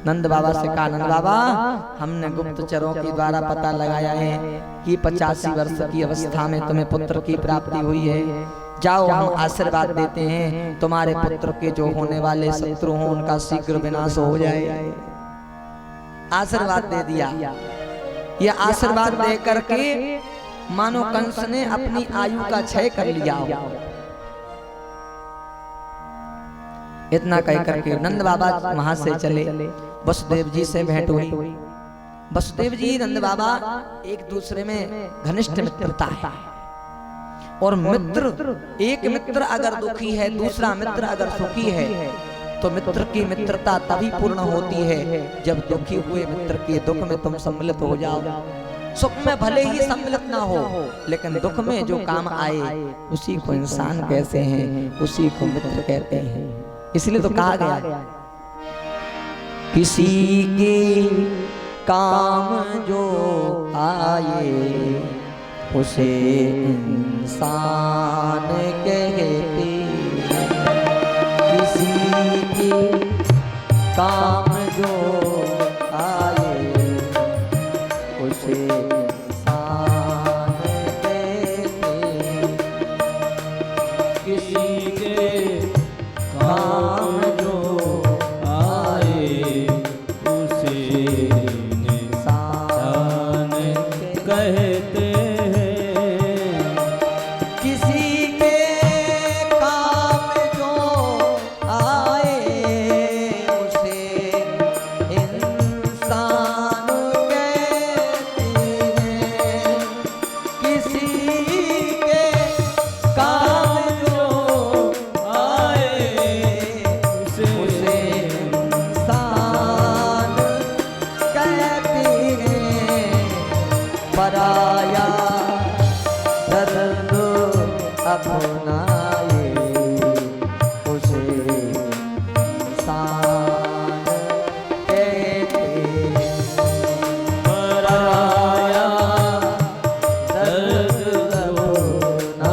नंद बाबा से कहा नंद बाबा हमने गुप्तचरों के द्वारा पता लगाया है कि 85 वर्ष की अवस्था में तुम्हें पुत्र की प्राप्ति हुई है। जाओ हम आशीर्वाद देते हैं तुम्हारे पुत्र के जो होने वाले शत्रु हों उनका शीघ्र विनाश हो जाए। आशीर्वाद दे दिया। यह आशीर्वाद दे करके मानो कंस ने अपनी आयु का क्षय कर लिया हो। इतना कह करके नंद बाबा वहां से चले। वसुदेव जी से भेंट हुई। वसुदेव जी नंद बाबा एक दूसरे में घनिष्ठ मित्रता है। और मित्र, एक मित्र अगर दुखी है दूसरा मित्र अगर सुखी है तो मित्र की मित्रता तभी पूर्ण होती है जब दुखी हुए मित्र के दुख में तुम सम्मिलित हो जाओ। सुख में भले ही सम्मिलित ना हो लेकिन दुख में जो काम आए उसी को इंसान कहते हैं, उसी को मित्र कहते हैं। इसलिए तो कहा गया किसी के काम जो आए उसे इंसान कहते हैं। किसी के काम जो आए उसे इंसान कहते हैं। किसी के काम जो आए उसे इंसान कहते हैं। किसी के काम जो आए उसे इंसान कहते हैं। किसी के काम जो आए उसे इंसान कहते हैं। पराया दर्द अपनाए उसे इंसान कहते हैं। पराया दर्द अपनाए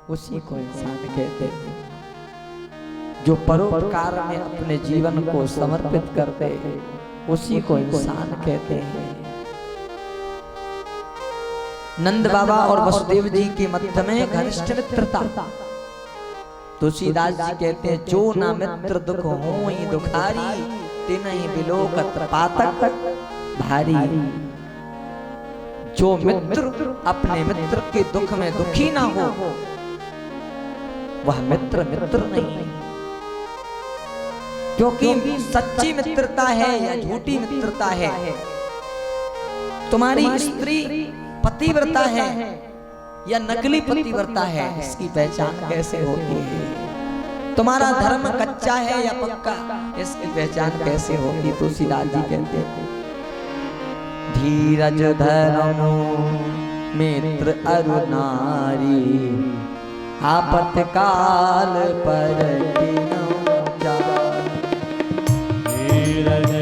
उसी को इंसान कहते हैं। जो परोपकार में अपने जीवन को समर्पित करते हैं उसी को इंसान कहते हैं। नंद बाबा और वसुदेव जी के मध्य में घनिष्ठ मित्रता। तुलसीदास जी कहते हैं जो ना मित्र दुख होई दुखारी तिनहि बिलोकत पातक भारी। जो मित्र अपने मित्र के दुख में दुखी ना हो वह मित्र मित्र नहीं। क्योंकि सच्ची मित्रता है या झूठी मित्रता है, तुम्हारी स्त्री पतिव्रता है या नकली पतिव्रता है, इसकी पहचान कैसे होती है? तुम्हारा धर्म कच्चा है या पक्का, इसकी पहचान कैसे होती? तुलसीदास जी कहते हैं धीरज धर्मो मित्र अरु नारी आपत्काल पर धीरज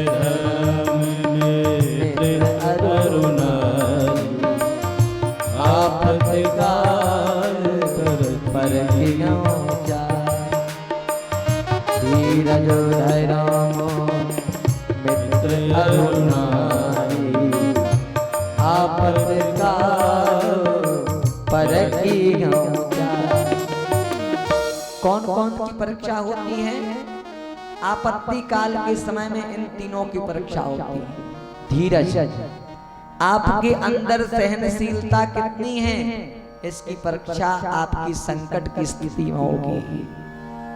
धर्म मित्र अरु नारी आपत्काल पर धीरज धर्म मित्र अरु नारी आपत्काल पर कौन कौन की परीक्षा होती है? आपत्ति काल के समय में इन तीनों की परीक्षा होती है। धीरज, आपके अंदर सहनशीलता कितनी है, इसकी परीक्षा आपकी संकट की स्थिति में होगी।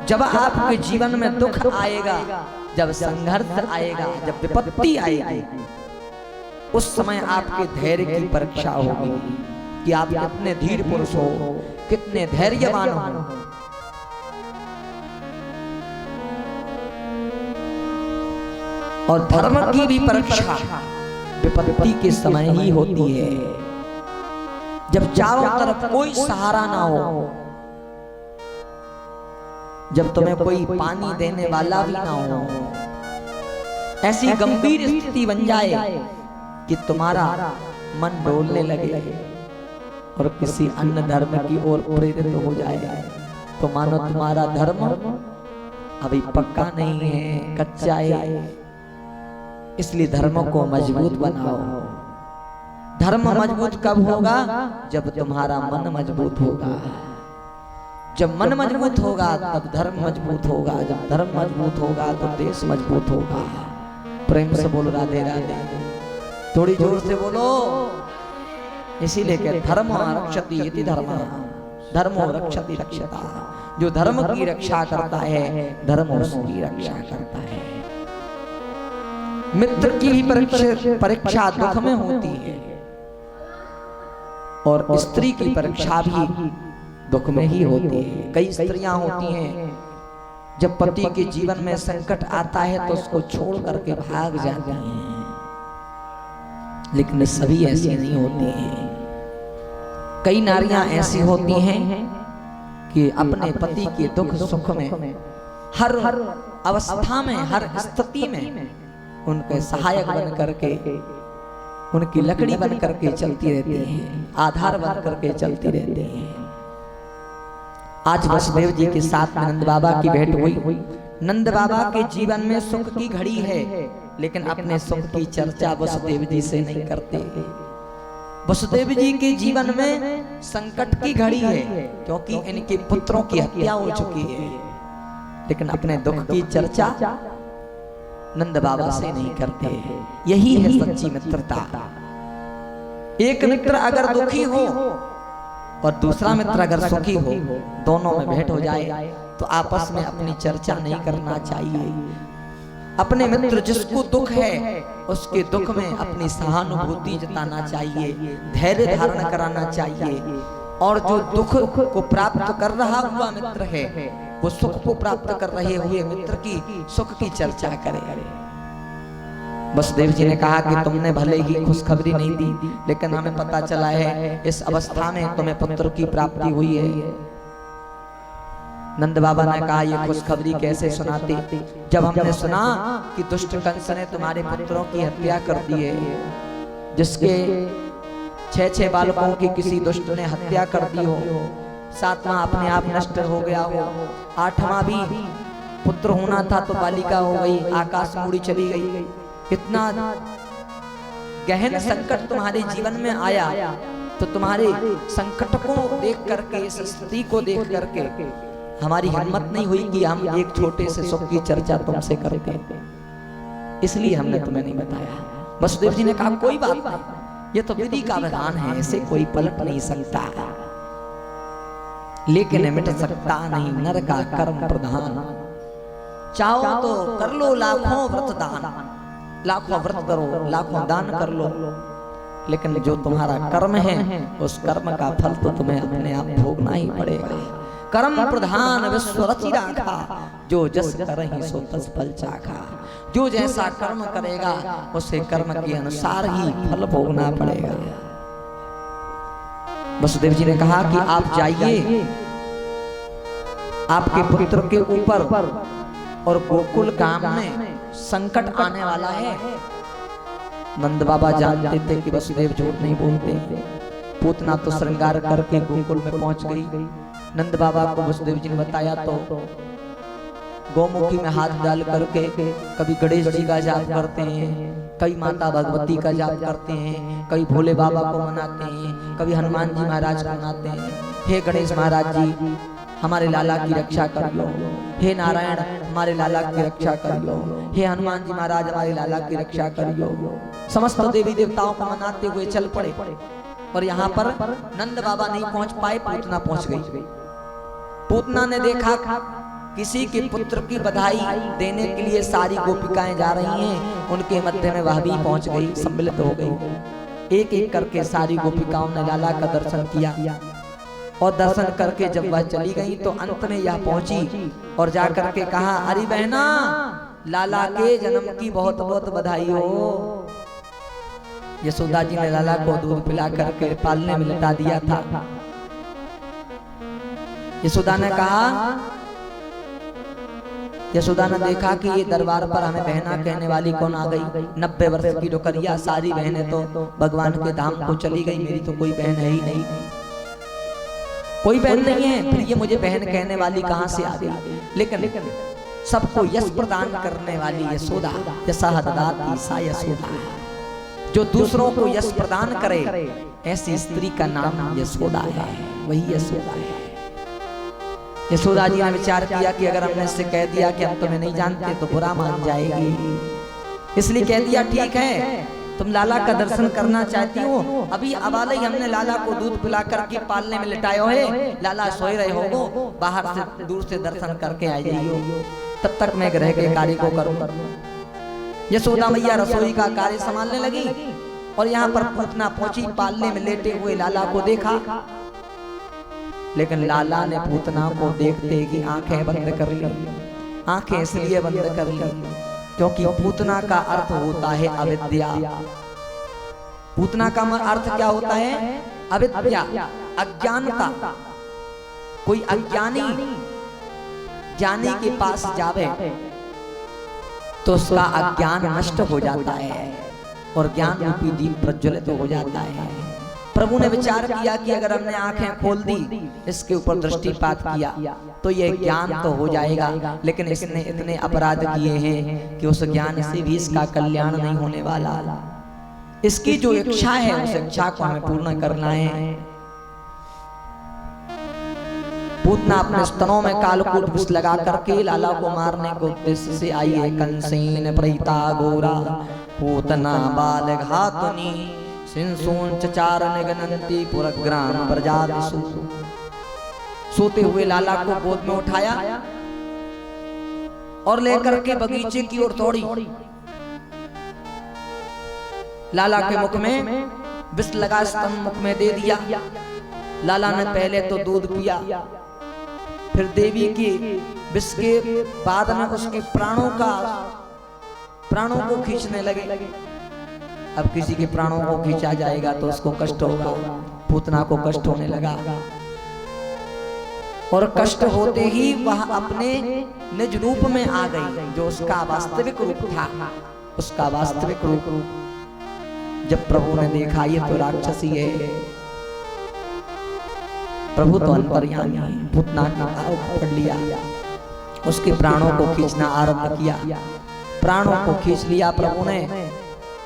जब आपके जीवन में दुख आएगा, जब संघर्ष आएगा, जब विपत्ति आएगी, उस समय आपके धैर्य की परीक्षा होगी कि आप कितने धीर पुरुष हो, कितने धैर्यवान हो। और धर्म की भी परीक्षा विपत्ति के समय ही होती है, जब चारों तरफ कोई सहारा ना हो, जब तुम्हें कोई पानी देने वाला भी ना हो। ऐसी गंभीर स्थिति बन जाए कि तुम्हारा मन डोलने लगे और किसी अन्य धर्म की ओर प्रेरित हो जाए, तो मानो तुम्हारा धर्म अभी पक्का नहीं है, कच्चा है। इसलिए धर्म को मजबूत बनाओ। धर्म मजबूत कब होगा? जब तुम्हारा मन मजबूत होगा। जब मन मजबूत होगा तब धर्म मजबूत होगा। जब धर्म मजबूत होगा तो देश मजबूत होगा। प्रेम से बोलो राधे राधे, थोड़ी जोर से बोलो। इसीलिए कहते धर्म रक्षति इति धर्म, धर्मो रक्षति रक्षता। जो धर्म की रक्षा करता है धर्म उसकी रक्षा करता है। मित्र की भी परीक्षा दुख में होती है और स्त्री की परीक्षा भी दुख में ही होती है। कई स्त्रियां होती हैं जब पति के जीवन में संकट आता है तो उसको छोड़ करके भाग जाती हैं, लेकिन सभी ऐसी नहीं होती हैं। कई नारियां ऐसी होती हैं कि अपने पति के दुख सुख में हर अवस्था में, हर स्थिति में उनके सहायक बन करके, उनकी लकड़ी बन करके चलती रहती हैं, आधार बन करके चलती रहती हैं। आज वसुदेव जी के साथ नंद बाबा की भेंट हुई। नंद बाबा के जीवन में सुख की घड़ी है, लेकिन अपने सुख की चर्चा वसुदेव जी से नहीं करते। वसुदेव जी के जीवन में संकट की घड़ी है, क्योंकि इनके पुत्रों की हत्या हो चुकी है, लेकिन अपने दुख की चर्चा नंद बाबा से नहीं करते। यही है सच्ची मित्रता। एक मित्र अगर दुखी हो और दूसरा मित्र अगर सुखी हो, दोनों में भेंट हो जाए तो आपस में अपनी चर्चा नहीं करना चाहिए। अपने मित्र जिसको दुख है उसके दुख में अपनी सहानुभूति जताना चाहिए, धैर्य धारण कराना चाहिए। और जो दुख को प्राप्त कर रहा हुआ मित्र है वो सुख को प्राप्त कर रहे हुए मित्र की सुख की चर्चा करे। वसुदेव जी ने कहा कि तुमने भले ही खुशखबरी नहीं दी, लेकिन हमें पता चला है इस अवस्था में तुम्हें पुत्र की प्राप्ति हुई है। नंद बाबा ने कहा ये खुशखबरी कैसे सुनाते? जब हमने सुना कि दुष्ट कंस ने तुम्हारे पुत्रों की हत्या कर दी है, जिसके 6 बालकों की किसी दुष्ट ने हत्या कर दी हो, सातवां अपने आप नष्ट हो गया हो, आठवां भी पुत्र होना था तो बालिका हो गई, आकाश मूड़ी चली गई। इतना गहन संकट तुम्हारे जीवन में आया तो तुम्हारे संकट को देख करके, इस स्थिति को देख करके हमारी हिम्मत नहीं हुई कि हम एक छोटे से सुख की चर्चा तुमसे करते, इसलिए हमने तुम्हें नहीं बताया। वसुदेव जी ने कहा कोई बात नहीं, ये तो विधि का विधान है, इसे कोई पलट नहीं सकता, लेकिन मिट सकता नहीं नर का कर्म प्रधान। चाहो तो कर लो लाखों व्रत दान, लाखों व्रत करो, लाखों दान कर लो, लेकिन जो तुम्हारा कर्म है उस कर्म का फल तो तुम्हें अपने आप भोगना ही पड़ेगा। कर्म प्रधान विश्व रचि राखा, जो जस करहि सो तस फल चाखा। जो जैसा कर्म करेगा उसे कर्म के अनुसार ही फल भोगना पड़ेगा। वसुदेव जी ने कहा कि आप जाइए, आपके पुत्र के ऊपर और गोकुल गांव में संकट आने वाला है। नंद बाबा जानते थे कि वसुदेव झूठ नहीं बोलते। पूतना तो श्रृंगार करके गोकुल में पहुंच गई। नंद बाबा को वसुदेव जी ने बताया तो गौमुखी में हाथ डाल करके कभी गणेश जी का जाप करते हैं, कभी माता भगवती का जाप करते हैं, कभी भोले बाबा को मनाते हैं, कभी हनुमान जी महाराज को मनाते हैं। हे गणेश महाराज जी हमारे लाला की रक्षा कर लो, हे नारायण हमारे लाला की रक्षा कर लो, हे हनुमान जी महाराज हमारे लाला की रक्षा कर लो। समस्त देवी देवताओं को मनाते हुए चल पड़े। और यहाँ पर नंद बाबा नहीं पहुंच पाए, पूतना पहुंच गई। पूतना ने देखा किसी के पुत्र की बधाई देने के लिए सारी गोपिकाएं जा रही हैं, उनके मध्य में वह भी पहुंच गई, सम्मिलित हो गई। एक एक करके सारी गोपिकाओं ने लाला का दर्शन किया और दर्शन करके जब वह चली गई तो अंत में यह पहुंची और जा करके कहा, अरे बहना लाला के जन्म की बहुत बहुत बधाई हो। यशोदा जी ने लाला को दूध पिला करके पालने में लिटा दिया था। यशोदा ने कहा, यशोदा ने देखा कि ये दरबार पर हमें बहना कहने वाली कौन आ गई। 90 वर्ष की डोकरिया, सारी बहनें तो भगवान के धाम को चली गई, मेरी तो कोई बहन है ही नहीं, कोई बहन नहीं है, फिर ये मुझे बहन कहने वाली कहां से आ गई। लेकिन सबको यश प्रदान करने वाली यशोदा, यशोदाती सा यशोदा, जो दूसरों को यश प्रदान करे, ऐसी स्त्री का नाम यशोदा है, वही यशोदा है। यशोदा जी ने विचार किया कि अगर हमने इससे कह दिया कि हम तुम्हें नहीं जानते तो बुरा मान जाएगी, इसलिए कह दिया ठीक है तुम लाला का दर्शन करना चाहती हो, अभी अबाले ही हमने लाला को दूध पिला करके पालने में लिटायो है, लाला सोए रहे हो, बाहर से दूर से दर्शन करके आ जाइयो, तब तक मैं ग्रह के कार्य को करूं। यशोदा मैया रसोई का कार्य संभालने लगी और यहाँ पर पूतना पहुंची, पालने में लेटे हुए लाला को देखा, लेकिन लाला ने पूतना को देखते ही आंखें बंद कर ली। आंखें इसलिए बंद कर ली क्योंकि पूतना का अर्थ होता है अविद्या। पूतना का अर्थ क्या होता है? अविद्या, अज्ञानता। कोई अज्ञानी ज्ञानी के पास जावे तो उसका अज्ञान नष्ट हो जाता है और ज्ञान रूपी दीप प्रज्वलित हो जाता है। प्रभु ने विचार किया कि अगर हमने आंखें खोल दी, इसके ऊपर दृष्टिपात किया तो यह ज्ञान तो हो जाएगा, लेकिन इसने इतने अपराध किए हैं कि उस ज्ञान से भी इसका कल्याण नहीं होने वाला। इसकी जो इच्छा है उस इच्छा को हमें पूर्ण करना है। पूतना अपने स्तनों में कालकूट विष लगा करके लाला को मारने को उद्देश्य से आई है। कंसेन प्रहिता गोरा पूतना बाल घातुनी सिंसून चचार निगनंती पुरग्राम प्रजादिषु। सोते हुए लाला को गोद में उठाया और लेकर के बगीचे की ओर दौड़ी। लाला के मुख में विष लगा स्तन मुख में दे दिया। लाला ने पहले तो दूध पिया, फिर देवी की विष के बाद में उसके प्राणों को खींचने लगे। अब किसी के प्राणों को खींचा जाएगा तो उसको कष्ट होगा। पूतना को कष्ट होने लगा और कष्ट होते ही वह अपने निज रूप में आ गई, जो उसका वास्तविक रूप था। उसका वास्तविक रूप जब प्रभु ने देखा ये तो राक्षसी है, प्रभु तो अंतर्यामी है। पूतना का घाव पकड़ लिया, उसके प्राणों को खींचना आरंभ किया, प्राणों को खींच लिया प्रभु ने,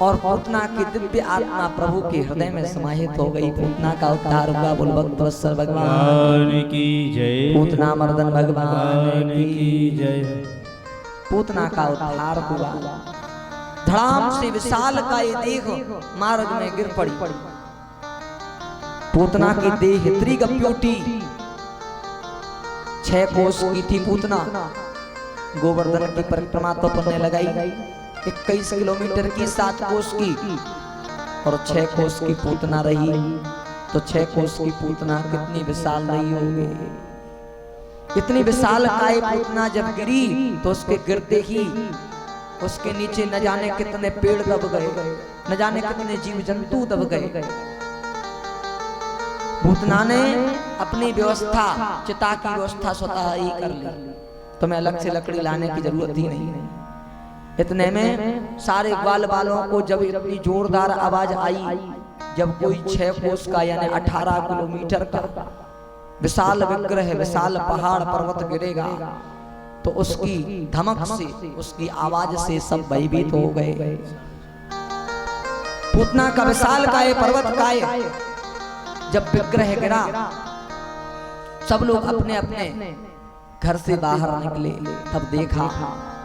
और पूतना की दिव्य आत्मा प्रभु के हृदय में समाहित हो गई। पूतना का उद्धार हुआ। बोल भक्तवत्सल भगवान की जय, पूतना मर्दन भगवान की जय। पूतना का उद्धार हुआ। धड़ाम से विशाल का ये देह मार्ग में गिर पड़ी। पूतना की देह त्रिगप्योटी 6 कोस की थी पूतना। गोवर्धन की परिक्रमा तो पुण्य लगाई 21 किलोमीटर की 7 कोस की, और 6 कोस की पूतना रही। तो 6 कोस की पूतना कितनी विशाल रही होगी। इतनी विशाल काय पूतना जब गिरी तो उसके गिरते ही उसके नीचे न जाने कितने पेड़ दब गए, न जाने कितने जीव जंतु दब गए। पूतना ने अपनी व्यवस्था, चिता की व्यवस्था स्वतः ही कर ली, तो मैं अलग से लकड़ी लाने की जरूरत ही नहीं। इतने में सारे ग्वाल बालों को जब इतनी जोरदार आवाज आई, जब कोई 6 कोस का यानी 18 किलोमीटर का विशाल विग्रह, विशाल पहाड़ पर्वत गिरेगा, तो उसकी धमक से, उसकी आवाज से सब भयभीत हो गए। पूतना का विशाल काय पर्वत काय जब विग्रह गिरा, सब लोग अपने अपने घर से बाहर निकले। तब देखा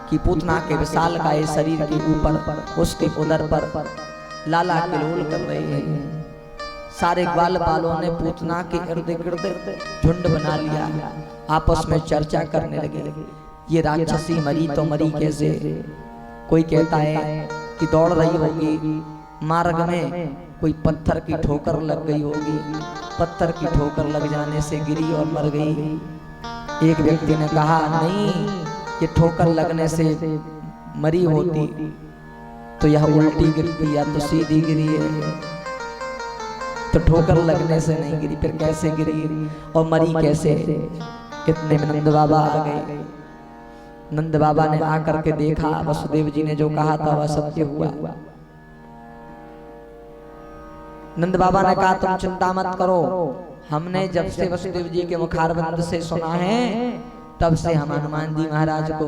कि पूतना के विशाल काय शरीर के ऊपर, उसके उदर पर लाला किलोल कर रहे हैं। सारे ग्वाल बालों ने पूतना के इर्द गिर्द झुंड बना लिया, आपस में चर्चा करने लगे। ये राक्षसी मरी तो मरी कैसे? कोई कहता है कि दौड़ रही होगी, मार्ग में कोई पत्थर की ठोकर लग गई होगी, पत्थर की ठोकर लग जाने से गिरी और मर गई। एक व्यक्ति ने कहा नहीं, ये ठोकर लगने से मरी होती तो यह उल्टी गिरती या तो सीधी गिरी है, तो ठोकर लगने से नहीं गिरी, फिर कैसे गिरी और मरी कैसे? इतने में नंद बाबा आ गए। नंद बाबा ने आकर के देखा, वसुदेव जी ने जो कहा था वह सत्य हुआ। नंद बाबा ने कहा तुम चिंता मत करो, हमने जब से वसुदेव जी के मुखारविंद से सुना है, तब से हम हनुमान जी महाराज को,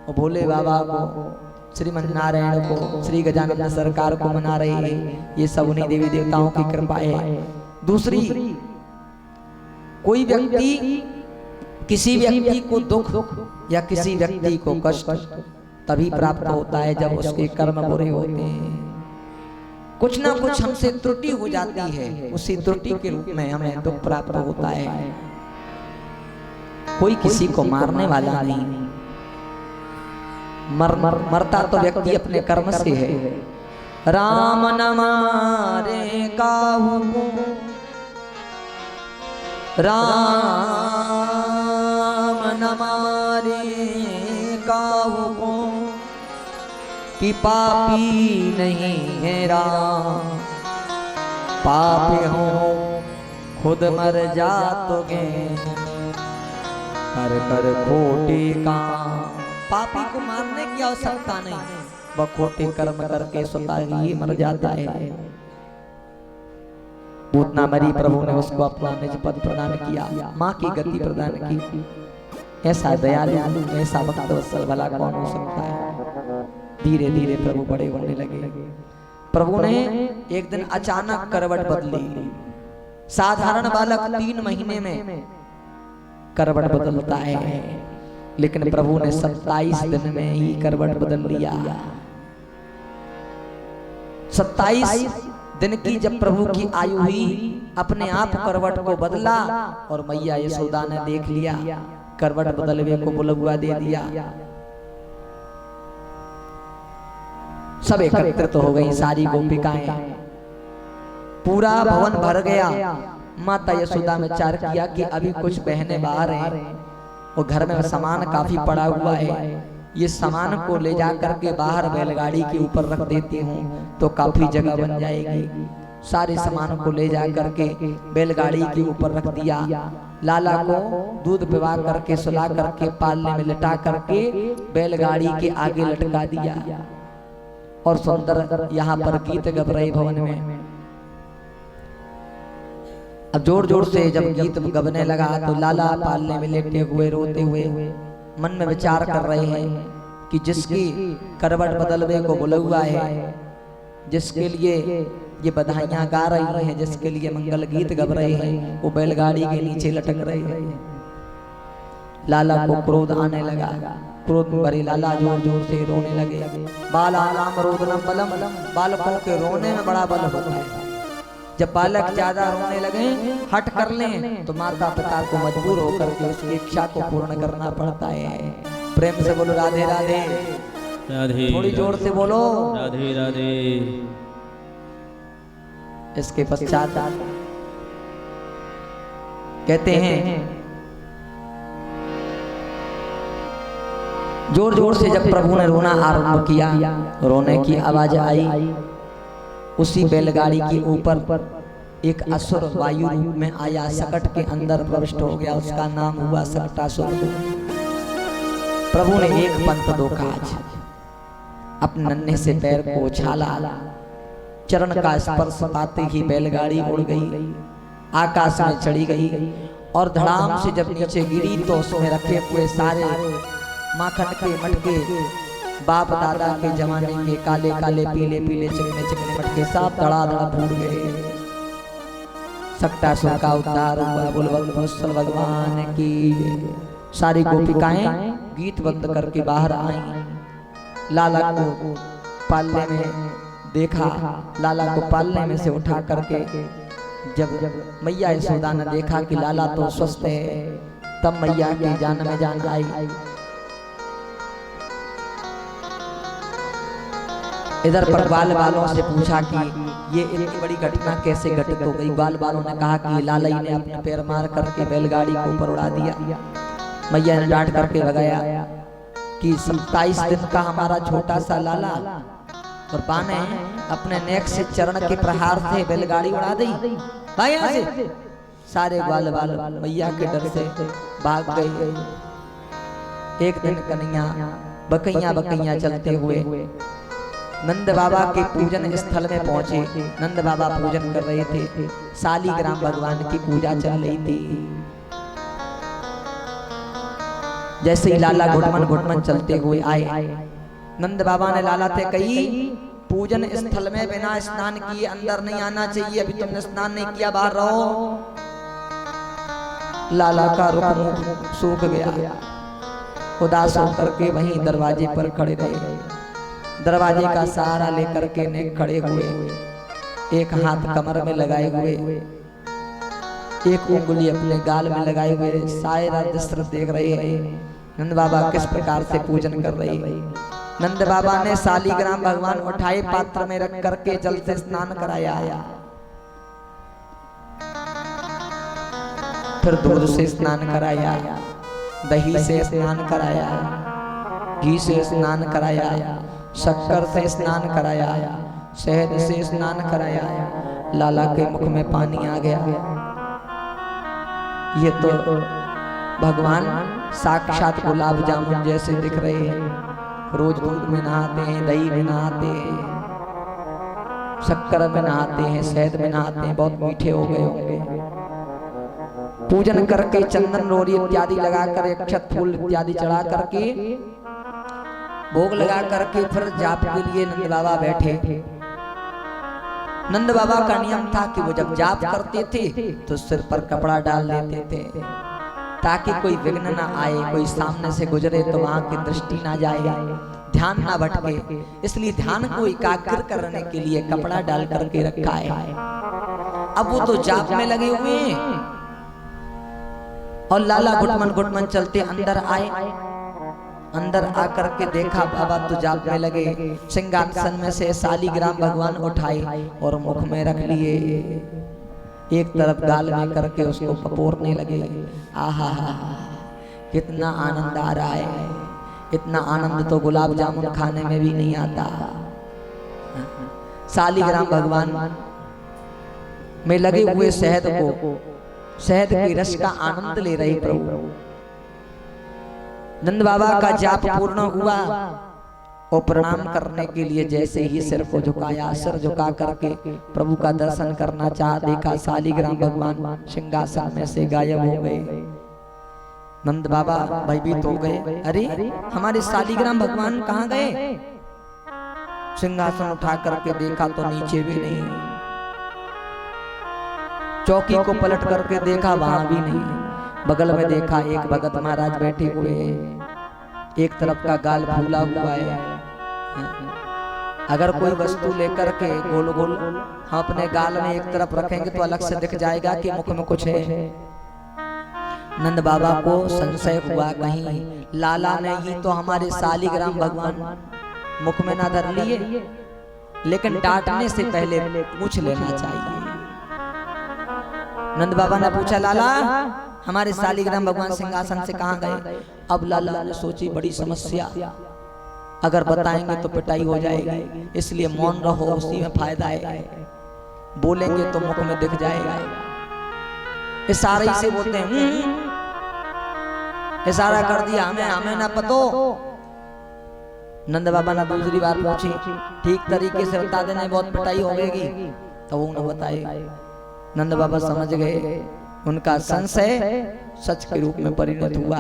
और भोले बाबा को, श्रीमन नारायण को, श्री गजानन सरकार को मना रहे हैं। ये सब उन्हीं देवी देवताओं की कृपा है। दूसरी, कोई व्यक्ति, किसी व्यक्ति को दुख या किसी व्यक्ति को कष्ट तभी प्राप्त होता है जब उसके कर्म बुरे होते हैं। कुछ ना कुछ हमसे त्रुटि हो जाती है, उसी त्रुटि के रूप में हमें दुख प्राप्त होता है। कोई किसी को मारने वाला नहीं, मरता तो व्यक्ति अपने कर्म से है। राम न मारे काहू को, राम न मारे काहू को, कि पापी नहीं है राम। पापी हो खुद मर जातोगे, कर कर खोटे काम। पापी को मारने की आवश्यकता नहीं, वह खोटे कर्म करके स्वतः ही मर जाता है। पूतना मरी, प्रभु ने उसको अपना निज पद प्रदान किया, माँ की गति प्रदान की। ऐसा दयालु, ऐसा भक्तवत्सल भला कौन हो सकता है? धीरे धीरे प्रभु बड़े होने लगे। प्रभु ने एक दिन अचानक करवट बदली। साधारण बालक 3 महीने में करवट बदलता है, लेकिन प्रभु ने 27 दिन में ही करवट बदल लिया। 27 दिन की जब प्रभु की आयु हुई, अपने आप करवट को बदला, और मैया यशोदा ने देख लिया, करवट बदलवे को बुलबुआ दे दिया। सब एकत्रित हो गई, सारी गोपिकाएं, पूरा भवन भर गया। माता यशोदा में विचार किया कि अभी कुछ बहनें बाहर हैं और घर में सामान काफी पड़ा हुआ है, ये सामान को ले जा करके बाहर बैलगाड़ी के ऊपर रख देती हूँ तो काफी जगह बन जाएगी। सारे सामान को ले जा करके बैलगाड़ी के ऊपर रख दिया। लाला को दूध पिवा करके सुला करके पालने में लटा करके बैलगाड़ी के आगे लटका दिया, और सुंदर यहाँ पर गीत गब रहे भवन में। अब जोर जोर से जब गीत गबने लगा तो लाला पालने में लेटे हुए रोते हुए मन में विचार कर रहे हैं कि जिसकी करवट बदलवे को बोला हुआ है, जिसके लिए ये बधाइयां गा रही हैं, जिसके लिए मंगल गीत गब रहे हैं, वो बैलगाड़ी के नीचे लटक रहे हैं। लाला को क्रोध आने लगा। क्रोध में भरे लाला जोर जोर से रोने लगे। बालानाम रोदनम बलम, बालकों के रोने में बड़ा बल होता है। जब बालक ज्यादा रोने लगे हट कर लें तो माता पिता को मजबूर होकर के उसकी इच्छा को पूर्ण करना पड़ता है। प्रेम से बोलो राधे राधे। राधे थोड़ी जोर से बोलो राधे राधे। इसके पश्चात कहते हैं जोर जोर से जब प्रभु ने रोना आरंभ किया, रोने की आवाज आई। उसी बैलगाड़ी के ऊपर एक असुर वायु रूप में आया, सकट के अंदर प्रविष्ट हो गया। उसका नाम हुआ सकटासुर। प्रभु ने एक पंथ दो काज, अपने नन्हे से पैर को उछाला, चरण का स्पर्श पाते ही बैलगाड़ी उड़ गई, आकाश में चढ़ी गई और धड़ाम से जब नीचे गिरी तो उसमें रखे हुए सारे माखन के मटके, बाप दादा के जमाने के काले काले पीले पीले चिकने चिकने मटके सब धड़ाधड़ फूट गए। सकटासुर का उद्धार हुआ। बोल वत्सल भगवान की। सारी गोपिकाएं गीत बंद करके बाहर आई। लाला को पालने में देखा, लाला को पालने में से उठा करके जब मैया यशोदा ने देखा कि लाला तो स्वस्थ है, तब मैया की जान में जान आई। इधर पर बाल बालों से पूछा कि ये इतनी बड़ी घटना कैसे घटित हो गई। बाल बालों ने कहा कि लाला ही ने अपने पैर मार करके बैलगाड़ी को ऊपर उड़ा दिया। मैया ने डांट करके भगाया कि 27 दिन का हमारा छोटा सा लाला और बाने अपने नेक से चरण के प्रहार से बैलगाड़ी उड़ा दी। भाई यहाँ से सारे बाल बाल मैया के डर से भाग गए। एक दिन कन्हैया बकैया बकैया चलते हुए नंद बाबा के पूजन स्थल में पहुंचे। नंद बाबा पूजन कर रहे थे, शालीग्राम भगवान की पूजा चल रही थी। जैसे ही लाला घुटमन घुटमन चलते हुए आए, नंद बाबा ने लाला से कही पूजन स्थल में बिना स्नान किए अंदर नहीं आना चाहिए, अभी तुमने स्नान नहीं किया, बाहर रहो। लाला का रुख मुख सूख गया, उदास होकर के वहीं दरवाजे पर खड़े रहे। दरवाजे का सहारा लेकर के नेक खड़े हुए, एक हाथ कमर में लगाए हुए, एक उंगली अपने गाल में लगाए हुए सारा दृश्य देख रहे हैं। नंद बाबा किस प्रकार से पूजन कर रहे हैं। नंद बाबा ने शालीग्राम भगवान उठाए, पात्र में रख करके जल से स्नान कराया, फिर दूध से स्नान कराया, दही से स्नान कराया, घी से स्नान कराया, शक्कर से स्नान कराया, शहद से स्नान कराया। लाला के मुख में पानी आ गया। ये तो भगवान साक्षात गुलाब जामुन जैसे दिख रहे हैं। रोज दूध में नहाते हैं, दही में नहाते हैं, शक्कर में नहाते हैं, शहद में नहाते हैं, बहुत मीठे हो गए होंगे। पूजन करके चंदन रोड़ी इत्यादि लगाकर, अक्षत फूल इत्यादि चढ़ा करके, भोग लगा करके फिर जाप के लिए नंद बाबा बैठे। नंद बाबा का नियम था कि वो जब जाप करते थे तो सिर पर कपड़ा डाल देते थे ताकि कोई विघ्न ना आए, कोई सामने से गुजरे तो वहां की दृष्टि ना जाए, ध्यान ना भटके। इसलिए ध्यान को एकाग्र करने के लिए कपड़ा डाल करके रखा है। अब वो तो जाप में लगे हुए हैं और लाला घुटमन घुटमन चलते अंदर आए। अंदर आकर के देखा बाबा तो जाप में लगे। सिंहासन में से शालीग्राम भगवान उठाए और मुख में रख लिए, एक तरफ गाल में करके उसको पपोरने लगे। आहा कितना आनंद आ रहा है। इतना आनंद तो गुलाब जामुन खाने में भी नहीं आता। शालीग्राम भगवान में लगे हुए शहद को, शहद के रस का आनंद ले रहे प्रभु। नंद बाबा का जाप पूर्ण हुआ और प्रणाम करने के लिए जैसे ही सिर को झुकाया, सिर झुका करके प्रभु का दर्शन करना चाहा, देखा शालिग्राम भगवान सिंहासन में से गायब हो गए। नंद बाबा भयभीत हो गए, अरे हमारे शालिग्राम भगवान कहाँ गए? सिंहासन उठा करके देखा तो नीचे भी नहीं, चौकी को पलट करके देखा वहां भी नहीं, बगल में देखा एक भगत महाराज बैठे हुए हैं, एक तरफ का गाल फूला हुआ है। अगर कोई वस्तु लेकर के गोल गोल हम अपने गाल में एक तरफ रखेंगे तो अलग से दिख जाएगा कि मुख में कुछ है। नंद बाबा को संशय हुआ कहीं लाला ने ही तो हमारे शालिग्राम भगवान मुख में ना धर लिए, लेकिन डांटने से पहले पूछ लेना चाहिए। नंद बाबा ने पूछा, लाला हमारे शालिग्राम भगवान सिंहासन से कहां गए? अब लाला ने सोची बड़ी समस्या, अगर बताएंगे तो पिटाई हो जाएगी, इसलिए मौन रहो, उसी में फायदा है, बोलेंगे तो मुख में दिख जाएगा। इशारे से बोलते हैं, इशारा कर दिया, हमें हमें ना पतो। नंद बाबा ने दूसरी बार पूछी, ठीक तरीके से बता देना, बहुत पिटाई होगी, तो वो न बताए। नंद बाबा समझ गए, उनका संशय सच के रूप में परिणत हुआ।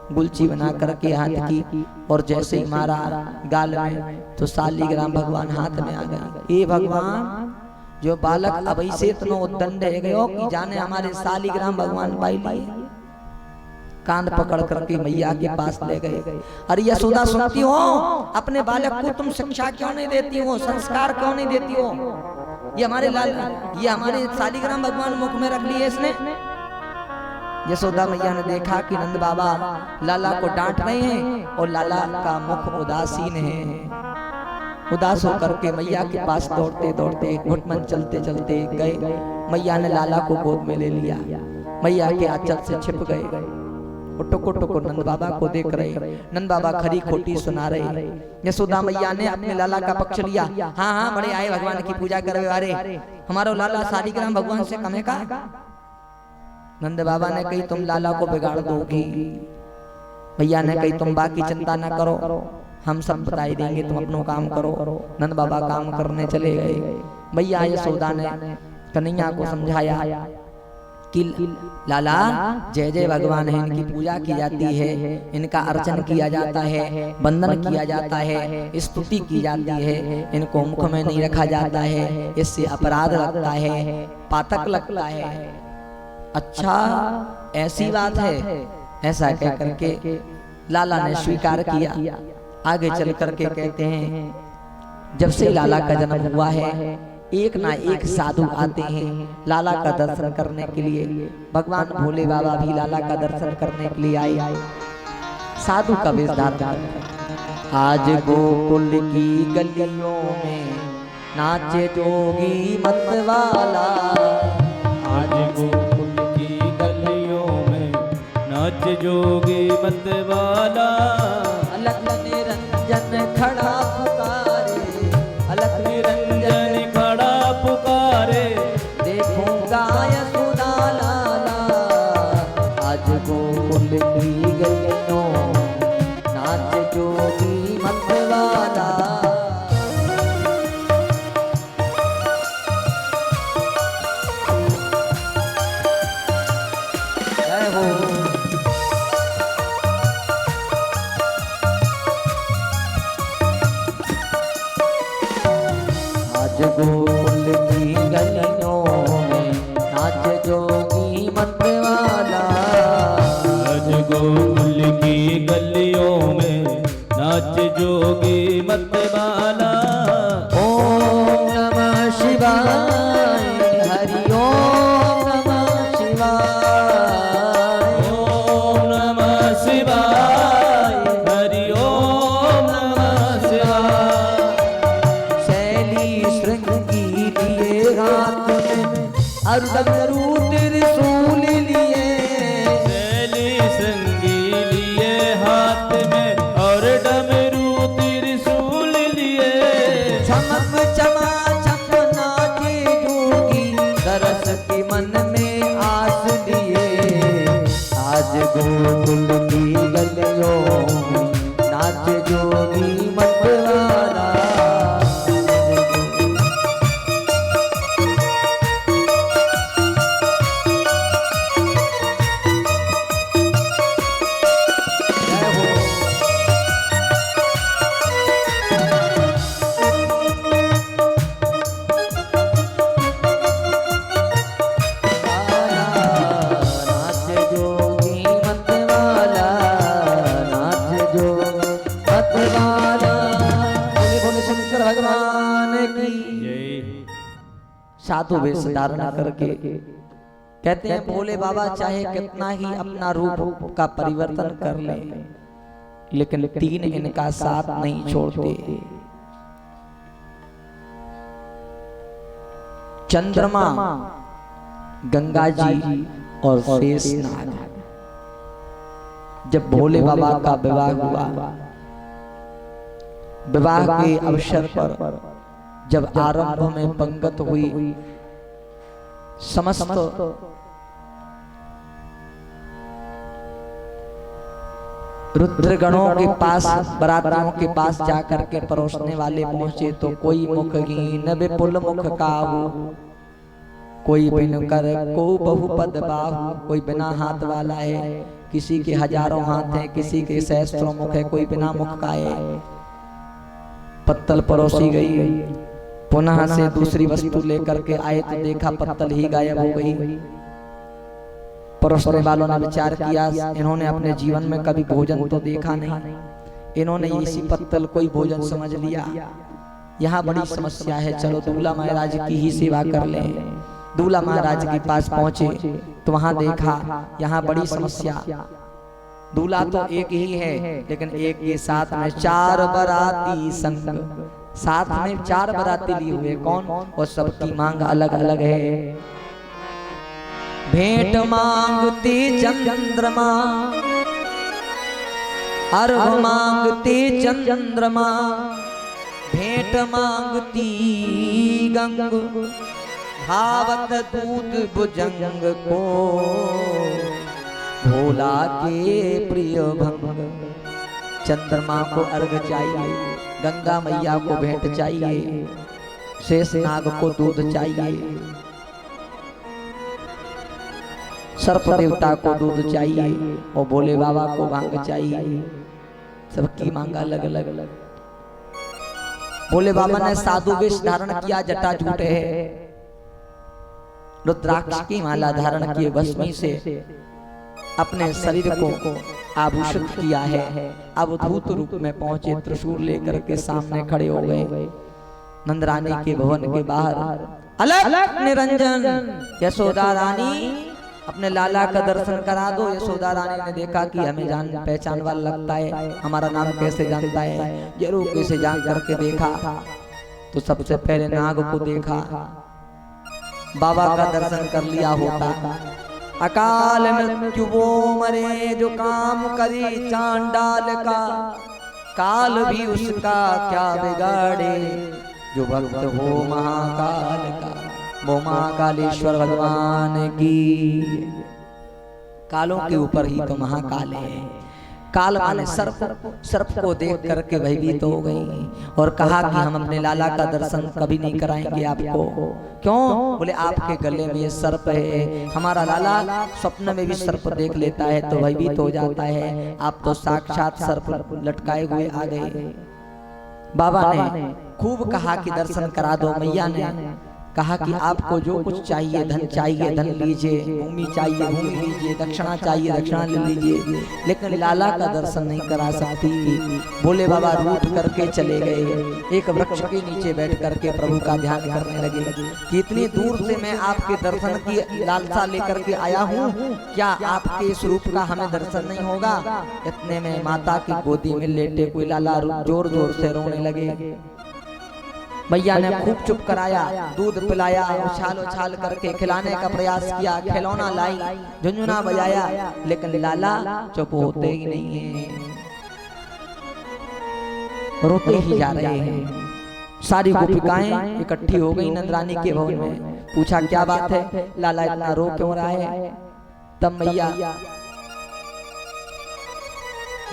गुलची बना करके हाथ की और जैसे ही मारा गाल में तो शालिग्राम भगवान हाथ में आ गए। ये भगवान जो बालक अभी से इतना उद्दंड है गयो कि जाने हमारे शालिग्राम भगवान भाई लिए, कान पकड़ करके मैया के पास ले गए। अरे यशोदा सुनती हो, अपने बालक को तुम शिक्षा क्यों नहीं देती हो, संस्कार क्यों नहीं देती हो? ये हमारे शालिग्राम भगवान मुख में रख लिए इसने। यशोदा मैया ने देखा कि नंद बाबा लाला को डांट रहे हैं और लाला का मुख उदासीन है। उदास होकर के मैया के पास दौड़ते दौड़ते घुटमन चलते चलते गए। मैया ने लाला को गोद में ले लिया, मैया के आंचल से छिप गए। टुको टुको नंद बाबा को देख रहे, नंद बाबा खरी खोटी सुना रहे। यशोदा मैया ने अपने लाला का पक्ष लिया, हाँ हाँ बड़े आए भगवान की पूजा करवे वाले, हमारो लाला शालिग्राम भगवान से कमे का। नंद बाबा ने कही तुम लाला को बिगाड़ दोगी, भैया ने कही तुम बाकी चिंता न करो, हम सब बताई देंगे, तुम अपना काम करो। नंद बाबा काम करने चले गए। मैया यशोदा ने कन्हैया को समझाया कि लाला जय जय भगवान है, इनकी पूजा की जाती है, इनका अर्चन किया जाता है, वंदन किया जाता है, स्तुति की जाती है, इनको मुख में नहीं रखा जाता है, इससे अपराध लगता है, पातक लगता है। अच्छा ऐसी बात है, ऐसा कह करके लाला ने स्वीकार किया। आगे चल करके कहते हैं जब से लाला का जन्म हुआ है एक ना एक साधु आते हैं लाला का दर्शन करने के लिए। भगवान भोले बाबा भी लाला का दर्शन करने के लिए आए, साधु का वेश धारण कर। आज गोकुल की गलियों में नाचे जोगी मतवाला, आज गोकुल की गलियों में नाचे जोगी मतवाला। अलख निरंजन खड़ा पुकारे, अलख निरंजन खड़ा पुकारे, देखूंगा यशोदा लाला। आज गोकुल की गलियों नाच जोगी मतवाला। जय हो। आज गोकुल की गलियों में नाच जोगी मतवाला। आज गोकुल की गलियों में नाच जोगी मतवाला। ओम नमः शिवाय, हरि ओम नमः शिवाय। ओम नमः शिवाय, हरि ओम नमः शिवाय। शैली श्रृंगी लिए हाथ में अरुदमरू त्रिशूल लिए। शैली श्रृंगी लिए हाथ में और डमरू त्रिशूल लिए। चमक चमा चम नाचे जोगी तरस के मन में आस लिए। आज गोकुल की गलियों में नाच जोगी मतवाला। साधु वेश धारण करके कहते हैं भोले बाबा चाहे कितना ही अपना रूप का परिवर्तन कर ले, लेकिन तीन इनका साथ नहीं छोड़ते। चंद्रमा, गंगा जी और शेषनाग। जब भोले बाबा का विवाह हुआ, विवाह के अवसर पर जब आरंभ में पंगत हुई, समस्त रुद्रगणों के पास, बरातियों के पास जाकर के परोसने वाले पहुंचे तो कोई मुखहीन विपुल मुख काहू, कोई बिन कर को बहुपद बाहु। कोई बिना हाथ वाला है, किसी के हजारों हाथ हैं, किसी के सहस्त्रों मुख है, कोई बिना मुख का है। पत्तल परोसी गई, पुनः से दूसरी वस्तु लेकर के आए तो देखा पत्तल ही गायब हो गई। परोसने वालों ने विचार किया, इन्होंने अपने जीवन में कभी भोजन तो देखा नहीं, इन्होंने इसी पत्तल कोई भोजन समझ लिया। यहाँ बड़ी समस्या है, चलो दूल्हा महाराज की ही सेवा कर ले। दूल्हा महाराज के पास पहुंचे तो वहां देखा यहाँ बड़ी समस्या। दूल्हा तो एक ही है, लेकिन एक के साथ में चार बराती संग, साथ में चार बराती लिए हुए। कौन? और सबकी मांग अलग अलग है। भेंट मांगते चंद्रमा, अर्घ मांगते चंद्रमा, भेंट मांगती गंग, धावत दूत भुजंग को, भोला के प्रिय भंग। चंद्रमा को अर्घ चाहिए, गंगा मैया को भेंट चाहिए, शेषनाग को दूध चाहिए, सर्प देवता को दूध चाहिए और भोले बाबा को भांग चाहिए। सबकी मांग अलग अलग। भोले बाबा ने साधु वेश धारण किया, जटा जूटे है, रुद्राक्ष की माला धारण किए, भस्मी से अपने शरीर को आभूषित किया है। अवधूत रूप में पहुंचे, त्रिशूल लेकर के सामने खड़े हो गए। नंदरानी के भवन के बाहर अलग निरंजन, यशोदा रानी अपने लाला का दर्शन करा दो। यशोदा रानी ने देखा कि हमें जान पहचान वाला लगता है, हमारा नाम कैसे जानता है, जरूर कैसे जान करके देखा तो सबसे पहले नाग को देखा, बाबा का दर्शन कर लिया होता। अकाल मृत्यु वो मरे जो काम करे चांडाल का, काल भी उसका क्या बिगाड़े जो भक्त हो महाकाल का। वो महाकालेश्वर भगवान की। कालों के ऊपर ही तो महाकाल है। काल माने सर्प, सर्प को देख करके भयभीत हो गई और कहा कि हम अपने लाला का दर्शन कभी नहीं कराएंगे आपको। क्यों? बोले आपके गले में ये सर्प है। हमारा लाला स्वप्न में भी सर्प देख लेता है तो भयभीत हो जाता है, आप तो साक्षात सर्प लटकाए हुए आ गए। बाबा ने खूब कहा कि दर्शन करा दो। मैया ने कहा कि आपको जो कुछ चाहिए, धन चाहिए धन लीजिए, भूमि चाहिए भूमि लीजिए, दक्षिणा चाहिए दक्षिणा ले लीजिए, लेकिन लाला का दर्शन नहीं करा सकती। भोले बाबा रूठ करके चले गए। एक वृक्ष के नीचे बैठ करके प्रभु का ध्यान करने लगे कि इतनी दूर से मैं आपके दर्शन की लालसा लेकर के आया हूँ, क्या आपके इस रूप का हमें दर्शन नहीं होगा? इतने में माता की गोदी में लेटे कोई लाला जोर जोर से रोने लगे। मैया ने खूब चुप कराया, दूध पिलाया, उछाल उछाल करके खिलाने का प्रयास किया, खिलौना लाई, झुनझुना बजाया, लेकिन लाला चुप होते ही नहीं है, रोते ही जा रहे हैं। सारी गोपिकाएं इकट्ठी हो गई नंदरानी के भवन में। पूछा क्या बात है, लाला इतना रो क्यों रहा है? तब मैया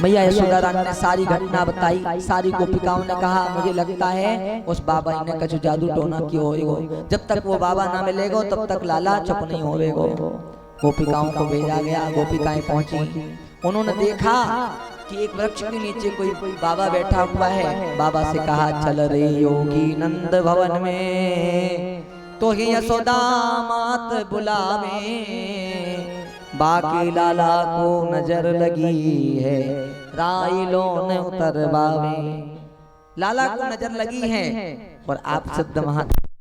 मैया यशोदा रानी ने सारी घटना बताई। सारी गोपिकाओं ने कहा मुझे लगता है उस बाबा ने कछु जादू टोना कियो होएगो, जब तक वो बाबा ना मिलेगो तब तक लाला चुप नहीं होवेगो। गोपिकाओं को भेजा गया, गोपिकाएं पहुंची, उन्होंने देखा कि एक वृक्ष के नीचे कोई बाबा बैठा हुआ है। बाबा से कहा चल रे योगी नंद भवन में, तो ही यशोदा मात बुलावे, बाकी लाला को नजर लगी है, राइलों ने उतरवावे। लाला को नजर लगी है और आप सिद्ध महात्मा